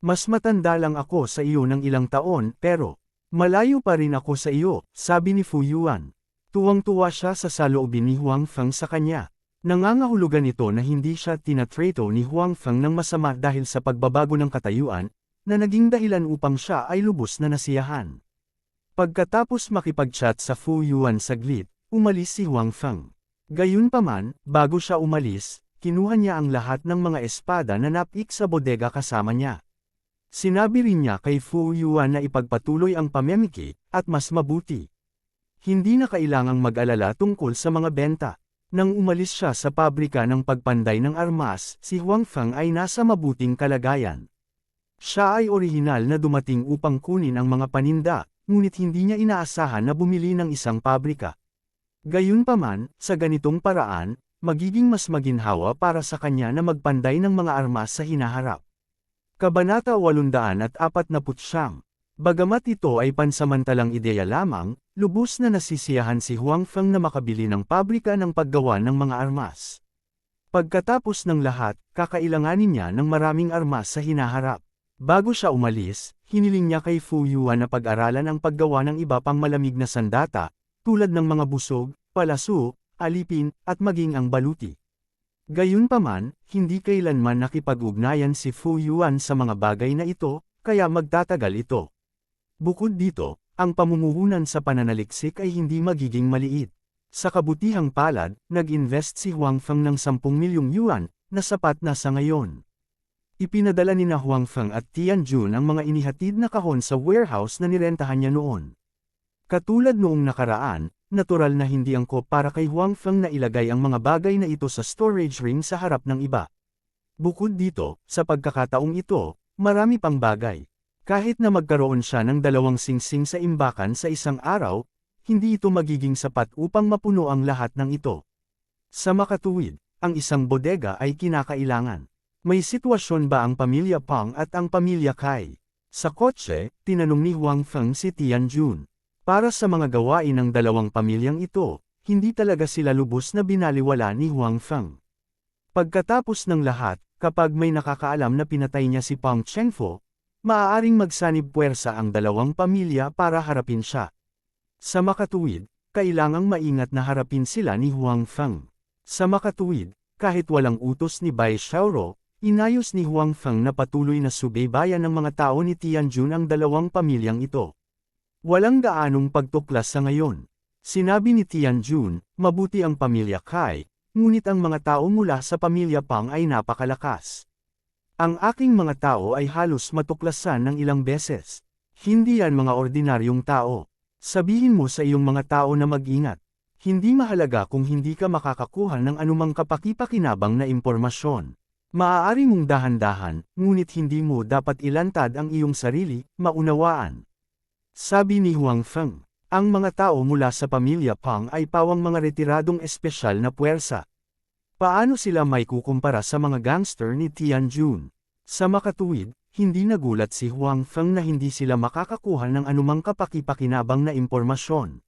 Mas matanda lang ako sa iyo ng ilang taon pero, malayo pa rin ako sa iyo, sabi ni Fu Yuan. Tuwang-tuwa siya sa saloobin ni Huang Feng sa kanya. Nangangahulugan ito na hindi siya tinatrato ni Huang Feng ng masama dahil sa pagbabago ng katayuan, na naging dahilan upang siya ay lubos na nasiyahan. Pagkatapos makipag-chat sa Fu Yuan saglit, umalis si Huang Feng. Gayunpaman, bago siya umalis, kinuha niya ang lahat ng mga espada na napik sa bodega kasama niya. Sinabi rin niya kay Fu Yuan na ipagpatuloy ang pamimiki, at mas mabuti. Hindi na kailangang mag-alala tungkol sa mga benta. Nang umalis siya sa pabrika ng pagpanday ng armas, si Huang Feng ay nasa mabuting kalagayan. Siya ay orihinal na dumating upang kunin ang mga paninda, ngunit hindi niya inaasahan na bumili ng isang pabrika. Gayunpaman, sa ganitong paraan, magiging mas maginhawa para sa kanya na magpanday ng mga armas sa hinaharap. Kabanata 849. Bagamat ito ay pansamantalang ideya lamang, lubos na nasisiyahan si Huang Feng na makabili ng pabrika ng paggawa ng mga armas. Pagkatapos ng lahat, kakailanganin niya ng maraming armas sa hinaharap. Bago siya umalis, hiniling niya kay Fu Yuan na pag-aralan ang paggawa ng iba pang malamig na sandata, tulad ng mga busog, palaso, alipin, at maging ang baluti. Gayunpaman, hindi kailanman nakipag-ugnayan si Fu Yuan sa mga bagay na ito, kaya magtatagal ito. Bukod dito, ang pamumuhunan sa pananaliksik ay hindi magiging maliit. Sa kabutihang palad, nag-invest si Huang Feng ng 10 milyong yuan, na sapat na sa ngayon. Ipinadala ni Huang Feng at Tianjun ang mga inihatid na kahon sa warehouse na nirentahan niya noon. Katulad noong nakaraan, natural na hindi angkop para kay Huang Feng na ilagay ang mga bagay na ito sa storage ring sa harap ng iba. Bukod dito, sa pagkakataong ito, marami pang bagay. Kahit na magkaroon siya ng 2 singsing sa imbakan sa isang araw, hindi ito magiging sapat upang mapuno ang lahat ng ito. Sa makatuwid, ang isang bodega ay kinakailangan. May sitwasyon ba ang pamilya Pang at ang pamilya Kai? Sa kotse, tinanong ni Huang Feng si Tianjun. Para sa mga gawain ng dalawang pamilyang ito, hindi talaga sila lubos na binaliwala ni Huang Feng. Pagkatapos ng lahat, kapag may nakakaalam na pinatay niya si Pang Chengfo, maaaring magsanib puwersa ang dalawang pamilya para harapin siya. Sa makatuwid, kailangang maingat na harapin sila ni Huang Feng. Sa makatuwid, kahit walang utos ni Bai Xiaoro, inayos ni Huang Feng na patuloy na subaybayan ng mga tao ni Tianjun ang dalawang pamilyang ito. Walang gaanong pagtuklas sa ngayon. Sinabi ni Tianjun, mabuti ang pamilya Kai, ngunit ang mga tao mula sa pamilya Pang ay napakalakas. Ang aking mga tao ay halos matuklasan ng ilang beses. Hindi yan mga ordinaryong tao. Sabihin mo sa iyong mga tao na mag-ingat. Hindi mahalaga kung hindi ka makakakuha ng anumang kapakipakinabang na impormasyon. Maaari mong dahan-dahan, ngunit hindi mo dapat ilantad ang iyong sarili, maunawaan. Sabi ni Huang Feng, ang mga tao mula sa pamilya Pang ay pawang mga retiradong espesyal na puwersa. Paano sila may kukumpara sa mga gangster ni Tianjun? Sa makatuwid, hindi nagulat si Huang Feng na hindi sila makakakuha ng anumang kapakipakinabang na impormasyon.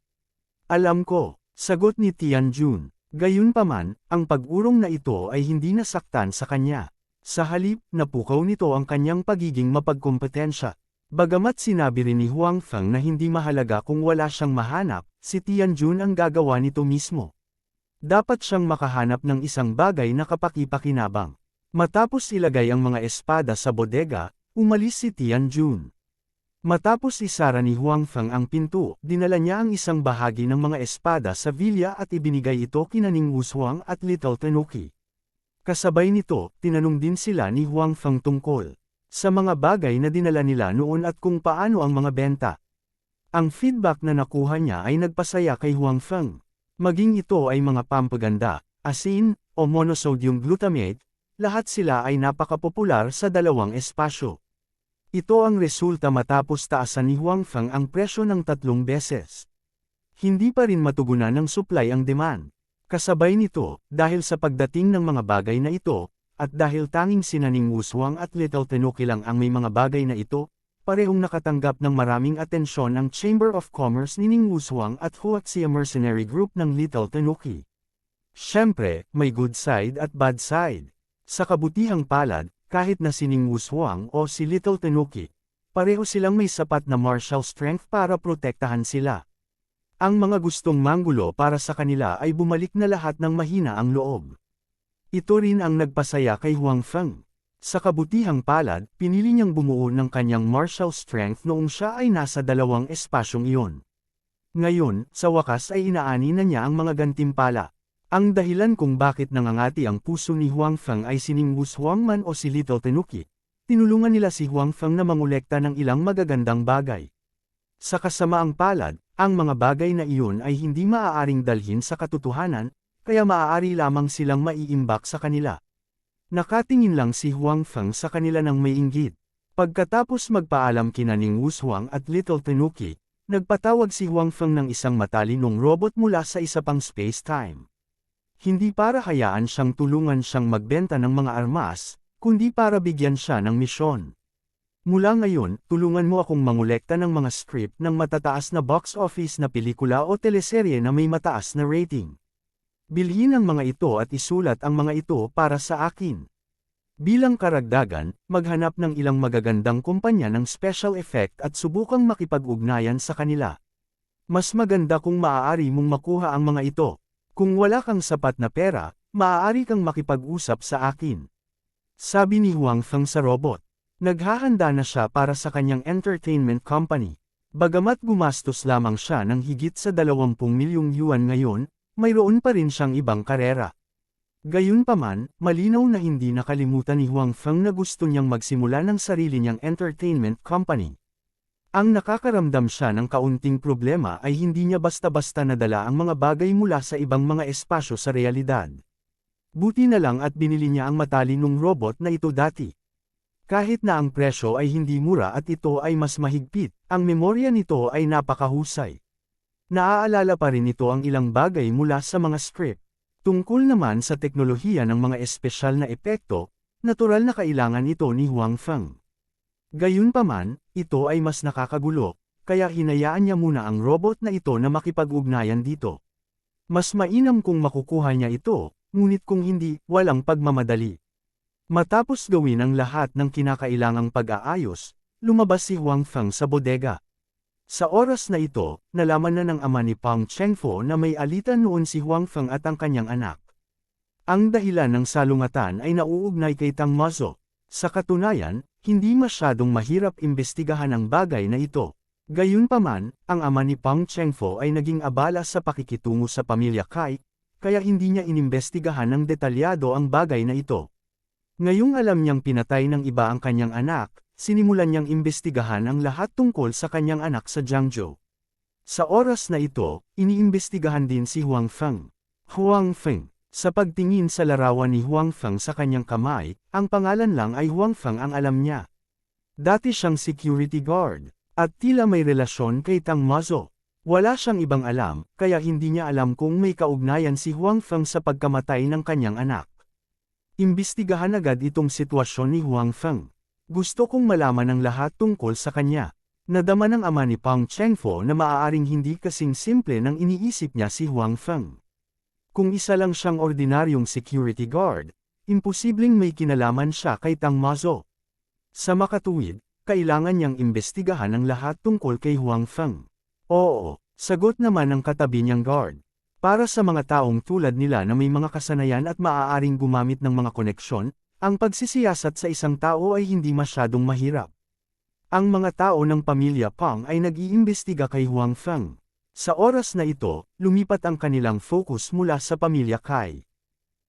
Alam ko, sagot ni Tianjun. Gayunpaman, ang pag-urong na ito ay hindi nasaktan sa kanya. Sa halip, napukaw nito ang kanyang pagiging mapagkompetensya. Bagamat sinabi rin ni Huang Feng na hindi mahalaga kung wala siyang mahanap, si Tianjun ang gagawa nito mismo. Dapat siyang makahanap ng isang bagay na kapakipakinabang. Matapos ilagay ang mga espada sa bodega, umalis si Tianjun. Matapos isara ni Huang Feng ang pinto, dinala niya ang isang bahagi ng mga espada sa vilya at ibinigay ito kina Ning Wushuang at Little Tanuki. Kasabay nito, tinanong din sila ni Huang Feng tungkol sa mga bagay na dinala nila noon at kung paano ang mga benta. Ang feedback na nakuha niya ay nagpasaya kay Huang Feng. Maging ito ay mga pampaganda, asin, o monosodium glutamate, lahat sila ay napakapopular sa dalawang espasyo. Ito ang resulta matapos taasan ni Huang Feng ang presyo ng 3 beses. Hindi pa rin matugunan ng supply ang demand. Kasabay nito, dahil sa pagdating ng mga bagay na ito, at dahil tanging sina Ning Wushuang at Little Tanuki lang ang may mga bagay na ito, parehong nakatanggap ng maraming atensyon ang Chamber of Commerce ni Ning Wushuang at Huaxia Mercenary Group ng Little Tanuki. Siyempre, may good side at bad side. Sa kabutihang palad, kahit na si Ning Wushuang o si Little Tanuki, pareho silang may sapat na martial strength para protektahan sila. Ang mga gustong manggulo para sa kanila ay bumalik na lahat ng mahina ang loob. Ito rin ang nagpasaya kay Huang Feng. Sa kabutihang palad, pinili niyang bumuo ng kanyang martial strength noong siya ay nasa dalawang espasyong iyon. Ngayon, sa wakas ay inaani na niya ang mga gantimpala. Ang dahilan kung bakit nangangati ang puso ni Huang Feng ay si Ning Wushuang man o si Little Tanuki. Tinulungan nila si Huang Feng na mangolekta ng ilang magagandang bagay. Sa kasamaang palad, ang mga bagay na iyon ay hindi maaaring dalhin sa katotohanan, kaya maaari lamang silang maiimbak sa kanila. Nakatingin lang si Huang Feng sa kanila ng may inggit. Pagkatapos magpaalam kina Ning Wushuang at Little Tanuki, nagpatawag si Huang Feng ng isang matalinong robot mula sa isa pang space-time. Hindi para hayaan siyang tulungan siyang magbenta ng mga armas, kundi para bigyan siya ng misyon. Mula ngayon, tulungan mo akong mangolekta ng mga script ng matataas na box office na pelikula o teleserye na may mataas na rating. Bilhin ang mga ito at isulat ang mga ito para sa akin. Bilang karagdagan, maghanap ng ilang magagandang kumpanya ng special effect at subukang makipag-ugnayan sa kanila. Mas maganda kung maaari mong makuha ang mga ito. Kung wala kang sapat na pera, maaari kang makipag-usap sa akin. Sabi ni Huang Feng sa robot. Naghahanda na siya para sa kanyang entertainment company. Bagamat gumastos lamang siya ng higit sa 20 milyong yuan ngayon, mayroon pa rin siyang ibang karera. Gayunpaman, malinaw na hindi nakalimutan ni Huang Feng na gusto niyang magsimula ng sarili niyang entertainment company. Ang nakakaramdam siya ng kaunting problema ay hindi niya basta-basta nadala ang mga bagay mula sa ibang mga espasyo sa realidad. Buti na lang at binili niya ang matalinong robot na ito dati. Kahit na ang presyo ay hindi mura at ito ay mas mahigpit, ang memorya nito ay napakahusay. Naaalala pa rin ito ang ilang bagay mula sa mga script. Tungkol naman sa teknolohiya ng mga espesyal na epekto, natural na kailangan ito ni Huang Feng. Gayunpaman, ito ay mas nakakagulo, kaya hinayaan niya muna ang robot na ito na makipag-ugnayan dito. Mas mainam kung makukuha niya ito, ngunit kung hindi, walang pagmamadali. Matapos gawin ang lahat ng kinakailangang pag-aayos, lumabas si Huang Feng sa bodega. Sa oras na ito, nalaman na ng ama ni Pang Chengfo na may alitan noon si Huang Feng at ang kanyang anak. Ang dahilan ng salungatan ay nauugnay kay Tang Mazo. Sa katunayan, hindi masyadong mahirap imbestigahan ang bagay na ito. Gayunpaman, ang ama ni Pang Chengfo ay naging abala sa pakikitungo sa pamilya Kai, kaya hindi niya inimbestigahan ng detalyado ang bagay na ito. Ngayong alam niyang pinatay ng iba ang kanyang anak, sinimulan niyang imbestigahan ang lahat tungkol sa kanyang anak sa Jiangzhou. Sa oras na ito, iniimbestigahan din si Huang Feng. Huang Feng. Sa pagtingin sa larawan ni Huang Feng sa kanyang kamay, ang pangalan lang ay Huang Feng ang alam niya. Dati siyang security guard, at tila may relasyon kay Tang Mazo. Wala siyang ibang alam, kaya hindi niya alam kung may kaugnayan si Huang Feng sa pagkamatay ng kanyang anak. Imbestigahan agad itong sitwasyon ni Huang Feng. Gusto kong malaman ang lahat tungkol sa kanya. Nadama ng ama ni Pang Chengfo na maaaring hindi kasing simple nang iniisip niya si Huang Feng. Kung isa lang siyang ordinaryong security guard, imposibleng may kinalaman siya kay Tang Mazo. Sa makatuwid, kailangan niyang imbestigahan ang lahat tungkol kay Huang Feng. Oo, sagot naman ng katabi niyang guard. Para sa mga taong tulad nila na may mga kasanayan at maaaring gumamit ng mga koneksyon, ang pagsisiyasat sa isang tao ay hindi masyadong mahirap. Ang mga tao ng pamilya Pang ay nag-iimbestiga kay Huang Feng. Sa oras na ito, lumipat ang kanilang focus mula sa pamilya Kai.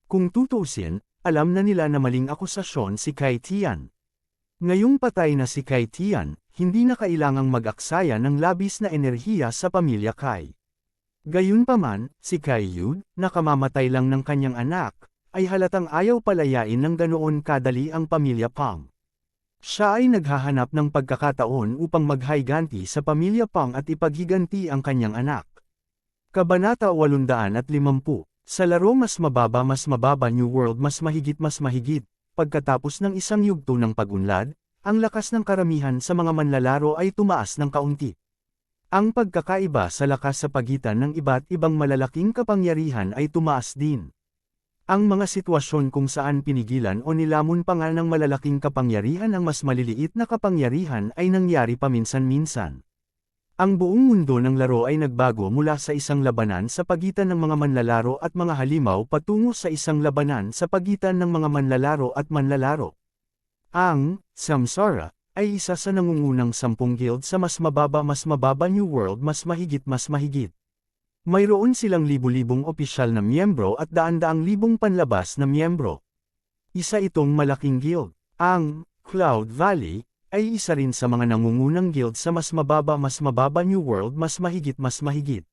Kung tutuusin, alam na nila na maling akusasyon si Kai Tian. Ngayong patay na si Kai Tian, hindi na kailangang mag-aksaya ng labis na enerhiya sa pamilya Kai. Gayunpaman, si Kai Yu, na kamamatay lang ng kanyang anak, ay halatang ayaw palayain ng ganoon kadali ang pamilya Pang. Siya ay naghahanap ng pagkakataon upang maghayganti sa pamilya Pang at ipaghiganti ang kanyang anak. Kabanata 850, sa laro mas mababa New World mas mahigit, pagkatapos ng isang yugto ng pag-unlad, ang lakas ng karamihan sa mga manlalaro ay tumaas ng kaunti. Ang pagkakaiba sa lakas sa pagitan ng iba't ibang malalaking kapangyarihan ay tumaas din. Ang mga sitwasyon kung saan pinigilan o nilamon pa nga ng malalaking kapangyarihan ang mas maliliit na kapangyarihan ay nangyari paminsan-minsan. Ang buong mundo ng laro ay nagbago mula sa isang labanan sa pagitan ng mga manlalaro at mga halimaw patungo sa isang labanan sa pagitan ng mga manlalaro at manlalaro. Ang Samsara ay isa sa nangungunang 10 guild sa mas mababa New World mas mahigit. Mayroon silang libu-libong opisyal na miyembro at daan-daang libong panlabas na miyembro. Isa itong malaking guild. Ang Cloud Valley ay isa rin sa mga nangungunang guild sa mas mababa New World mas mahigit.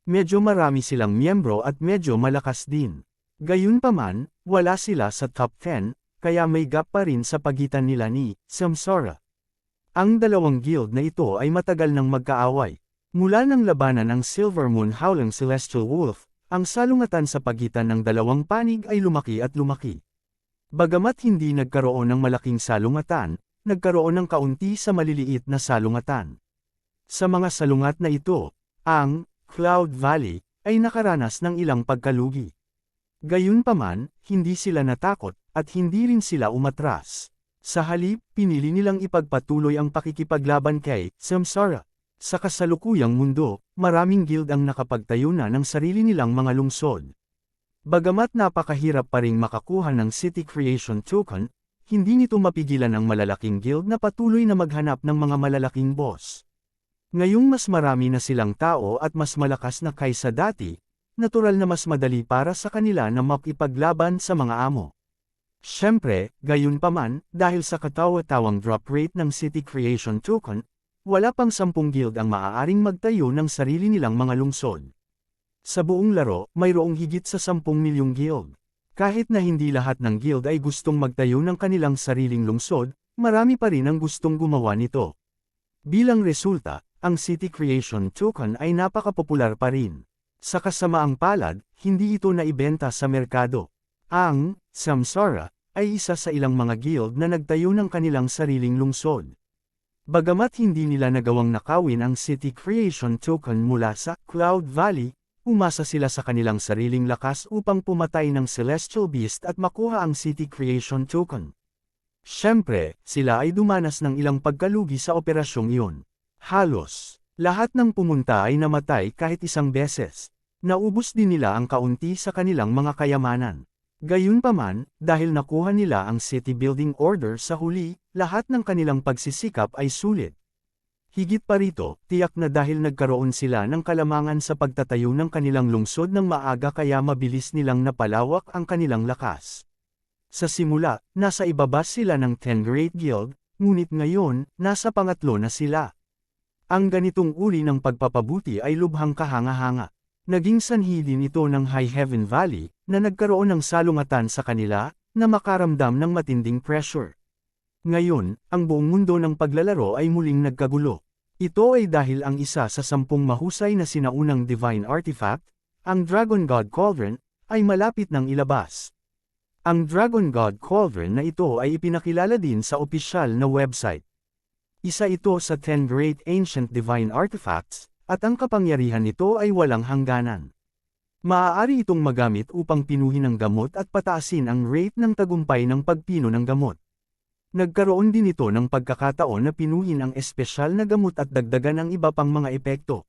Medyo marami silang miyembro at medyo malakas din. Gayunpaman, wala sila sa top 10, kaya may gap pa rin sa pagitan nila ni Samsara. Ang dalawang guild na ito ay matagal nang magkaaway. Mula ng labanan ng Silver Moon Howling Celestial Wolf, ang salungatan sa pagitan ng dalawang panig ay lumaki at lumaki. Bagamat hindi nagkaroon ng malaking salungatan, nagkaroon ng kaunti sa maliliit na salungatan. Sa mga salungat na ito, ang Cloud Valley ay nakaranas ng ilang pagkalugi. Gayunpaman, hindi sila natakot, at hindi rin sila umatras. Sa halip, pinili nilang ipagpatuloy ang pakikipaglaban kay Samsara. Sa kasalukuyang mundo, maraming guild ang nakapagtayo na ng sarili nilang mga lungsod. Bagamat napakahirap pa ring makakuha ng City Creation Token, hindi nito mapigilan ang malalaking guild na patuloy na maghanap ng mga malalaking boss. Ngayong mas marami na silang tao at mas malakas na kaysa dati, natural na mas madali para sa kanila na makipaglaban sa mga amo. Siyempre, gayunpaman, dahil sa katawa-tawang drop rate ng City Creation Token, wala pang 10 guild ang maaaring magtayo ng sarili nilang mga lungsod. Sa buong laro, mayroong higit sa 10 milyong guild. Kahit na hindi lahat ng guild ay gustong magtayo ng kanilang sariling lungsod, marami pa rin ang gustong gumawa nito. Bilang resulta, ang City Creation Token ay napakapopular pa rin. Sa kasamaang palad, hindi ito naibenta sa merkado. Ang Samsara ay isa sa ilang mga guild na nagtayo ng kanilang sariling lungsod. Bagamat hindi nila nagawang nakawin ang City Creation Token mula sa Cloud Valley, umasa sila sa kanilang sariling lakas upang pumatay ng Celestial Beast at makuha ang City Creation Token. Siyempre, sila ay dumanas ng ilang pagkalugi sa operasyong iyon. Halos lahat ng pumunta ay namatay kahit isang beses. Naubos din nila ang kaunti sa kanilang mga kayamanan. Gayunpaman, dahil nakuha nila ang city building order sa huli, lahat ng kanilang pagsisikap ay sulit. Higit pa rito, tiyak na dahil nagkaroon sila ng kalamangan sa pagtatayo ng kanilang lungsod ng maaga kaya mabilis nilang napalawak ang kanilang lakas. Sa simula, nasa ibaba sila ng 10 Great Guild, ngunit ngayon, nasa pangatlo na sila. Ang ganitong uri ng pagpapabuti ay lubhang kahanga-hanga. Naging sanhi din ito ng High Heaven Valley, na nagkaroon ng salungatan sa kanila, na makaramdam ng matinding pressure. Ngayon, ang buong mundo ng paglalaro ay muling nagkagulo. Ito ay dahil ang isa sa 10 mahusay na sinaunang divine artifact, ang Dragon God Cauldron, ay malapit ng ilabas. Ang Dragon God Cauldron na ito ay ipinakilala din sa opisyal na website. Isa ito sa 10 Great Ancient Divine Artifacts, at ang kapangyarihan nito ay walang hangganan. Maaari itong magamit upang pinuhin ang gamot at pataasin ang rate ng tagumpay ng pagpino ng gamot. Nagkaroon din ito ng pagkakataon na pinuhin ang espesyal na gamot at dagdagan ang iba pang mga epekto.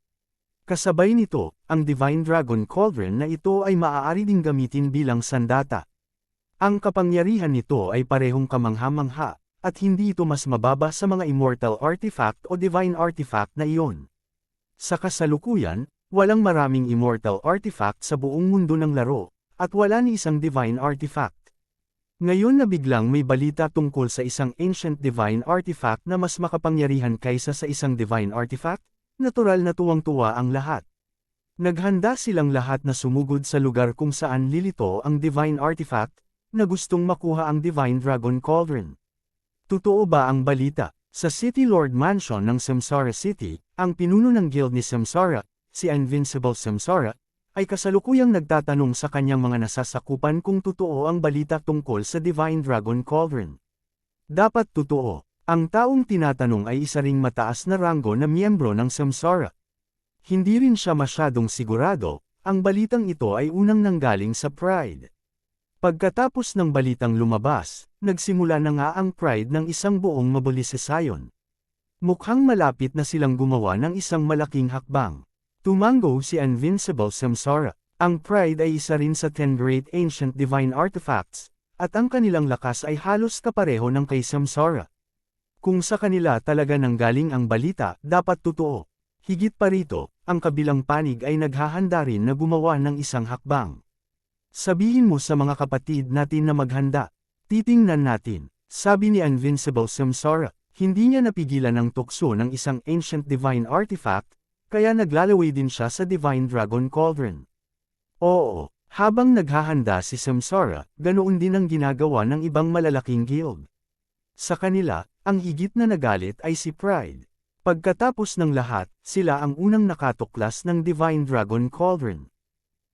Kasabay nito, ang Divine Dragon Cauldron na ito ay maaari ding gamitin bilang sandata. Ang kapangyarihan nito ay parehong kamangha-mangha, at hindi ito mas mababa sa mga Immortal Artifact o Divine Artifact na iyon. Sa kasalukuyan, walang maraming Immortal Artifact sa buong mundo ng laro, at wala ni isang Divine Artifact. Ngayon na biglang may balita tungkol sa isang Ancient Divine Artifact na mas makapangyarihan kaysa sa isang Divine Artifact, natural na tuwang-tuwa ang lahat. Naghanda silang lahat na sumugod sa lugar kung saan lilito ang Divine Artifact, na gustong makuha ang Divine Dragon Cauldron. Totoo ba ang balita? Sa City Lord Mansion ng Samsara City, ang pinuno ng guild ni Samsara, si Invincible Samsara, ay kasalukuyang nagtatanong sa kanyang mga nasasakupan kung totoo ang balita tungkol sa Divine Dragon Cauldron. Dapat totoo. Ang taong tinatanong ay isa ring mataas na ranggo na miyembro ng Samsara. Hindi rin siya masyadong sigurado, ang balitang ito ay unang nanggaling sa Pride. Pagkatapos ng balitang lumabas, nagsimula na nga ang Pride ng isang buong mobilisasayon. Mukhang malapit na silang gumawa ng isang malaking hakbang. Tumango si Invincible Samsara. Ang Pride ay isa rin sa 10 Great Ancient Divine Artifacts, at ang kanilang lakas ay halos kapareho ng kay Samsara. Kung sa kanila talaga nanggaling ang balita, dapat totoo. Higit pa rito, ang kabilang panig ay naghahanda rin na gumawa ng isang hakbang. Sabihin mo sa mga kapatid natin na maghanda. Titingnan natin, sabi ni Invincible Samsara. Hindi niya napigilan ang tukso ng isang Ancient Divine Artifact, kaya naglalaway din siya sa Divine Dragon Cauldron. Oo, habang naghahanda si Samsara, ganoon din ang ginagawa ng ibang malalaking guild. Sa kanila, ang higit na nagalit ay si Pride. Pagkatapos ng lahat, sila ang unang nakatuklas ng Divine Dragon Cauldron.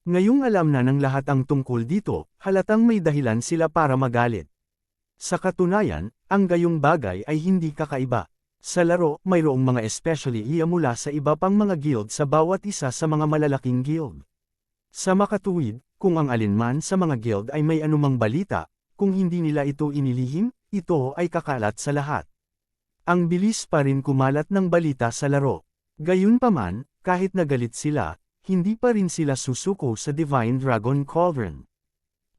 Ngayong alam na ng lahat ang tungkol dito, halatang may dahilan sila para magalit. Sa katunayan, ang gayong bagay ay hindi kakaiba. Sa laro, mayroong mga especially iya mula sa iba pang mga guild sa bawat isa sa mga malalaking guild. Sa makatuwid, kung ang alinman sa mga guild ay may anumang balita, kung hindi nila ito inilihim, ito ay kakalat sa lahat. Ang bilis pa rin kumalat ng balita sa laro. Gayunpaman, kahit nagalit sila, hindi pa rin sila susuko sa Divine Dragon Cauldron.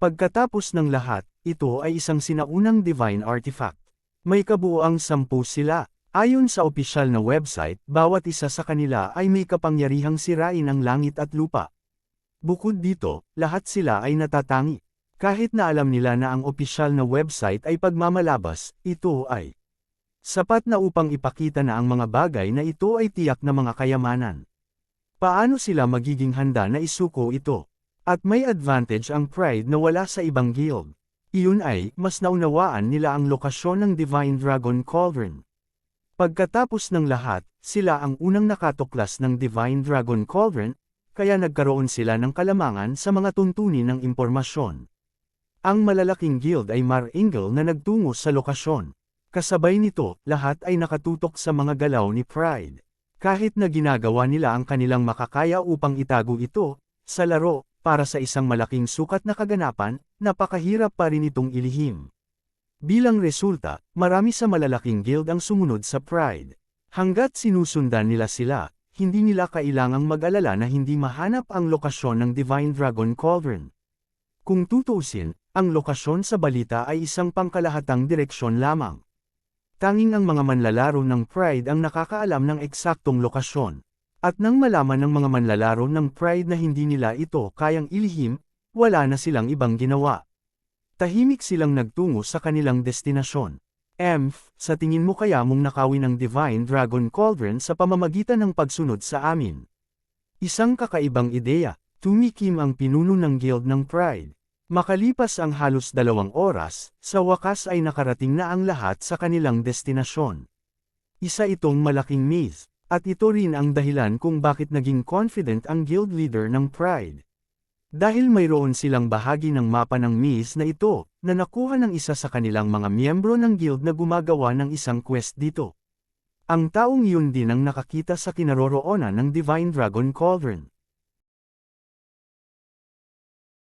Pagkatapos ng lahat, ito ay isang sinaunang Divine Artifact. May kabuuang 10 sila. Ayon sa opisyal na website, bawat isa sa kanila ay may kapangyarihang sirain ang langit at lupa. Bukod dito, lahat sila ay natatangi. Kahit na alam nila na ang opisyal na website ay pagmamalabas, ito ay sapat na upang ipakita na ang mga bagay na ito ay tiyak na mga kayamanan. Paano sila magiging handa na isuko ito? At may advantage ang Pride na wala sa ibang guild. Iyon ay, mas naunawaan nila ang lokasyon ng Divine Dragon Cauldron. Pagkatapos ng lahat, sila ang unang nakatuklas ng Divine Dragon Cauldron, kaya nagkaroon sila ng kalamangan sa mga tuntunin ng impormasyon. Ang malalaking guild ay maringal na nagtungo sa lokasyon. Kasabay nito, lahat ay nakatutok sa mga galaw ni Pride. Kahit na ginagawa nila ang kanilang makakaya upang itago ito, sa laro, para sa isang malaking sukat na kaganapan, napakahirap pa rin itong ilihim. Bilang resulta, marami sa malalaking guild ang sumunod sa Pride. Hanggat sinusundan nila sila, hindi nila kailangang mag-alala na hindi mahanap ang lokasyon ng Divine Dragon Cauldron. Kung tutuusin, ang lokasyon sa balita ay isang pangkalahatang direksyon lamang. Tanging ang mga manlalaro ng Pride ang nakakaalam ng eksaktong lokasyon. At nang malaman ng mga manlalaro ng Pride na hindi nila ito kayang ilihim, wala na silang ibang ginawa. Tahimik silang nagtungo sa kanilang destinasyon. Sa tingin mo kaya mong nakawin ang Divine Dragon Cauldron sa pamamagitan ng pagsunod sa amin? Isang kakaibang ideya, tumikim ang pinuno ng Guild ng Pride. Makalipas ang halos 2 oras, sa wakas ay nakarating na ang lahat sa kanilang destinasyon. Isa itong malaking maze, at ito rin ang dahilan kung bakit naging confident ang guild leader ng Pride. Dahil mayroon silang bahagi ng mapa ng maze na ito, na nakuha ng isa sa kanilang mga miyembro ng guild na gumagawa ng isang quest dito. Ang taong yun din ang nakakita sa kinaroroonan ng Divine Dragon Cauldron.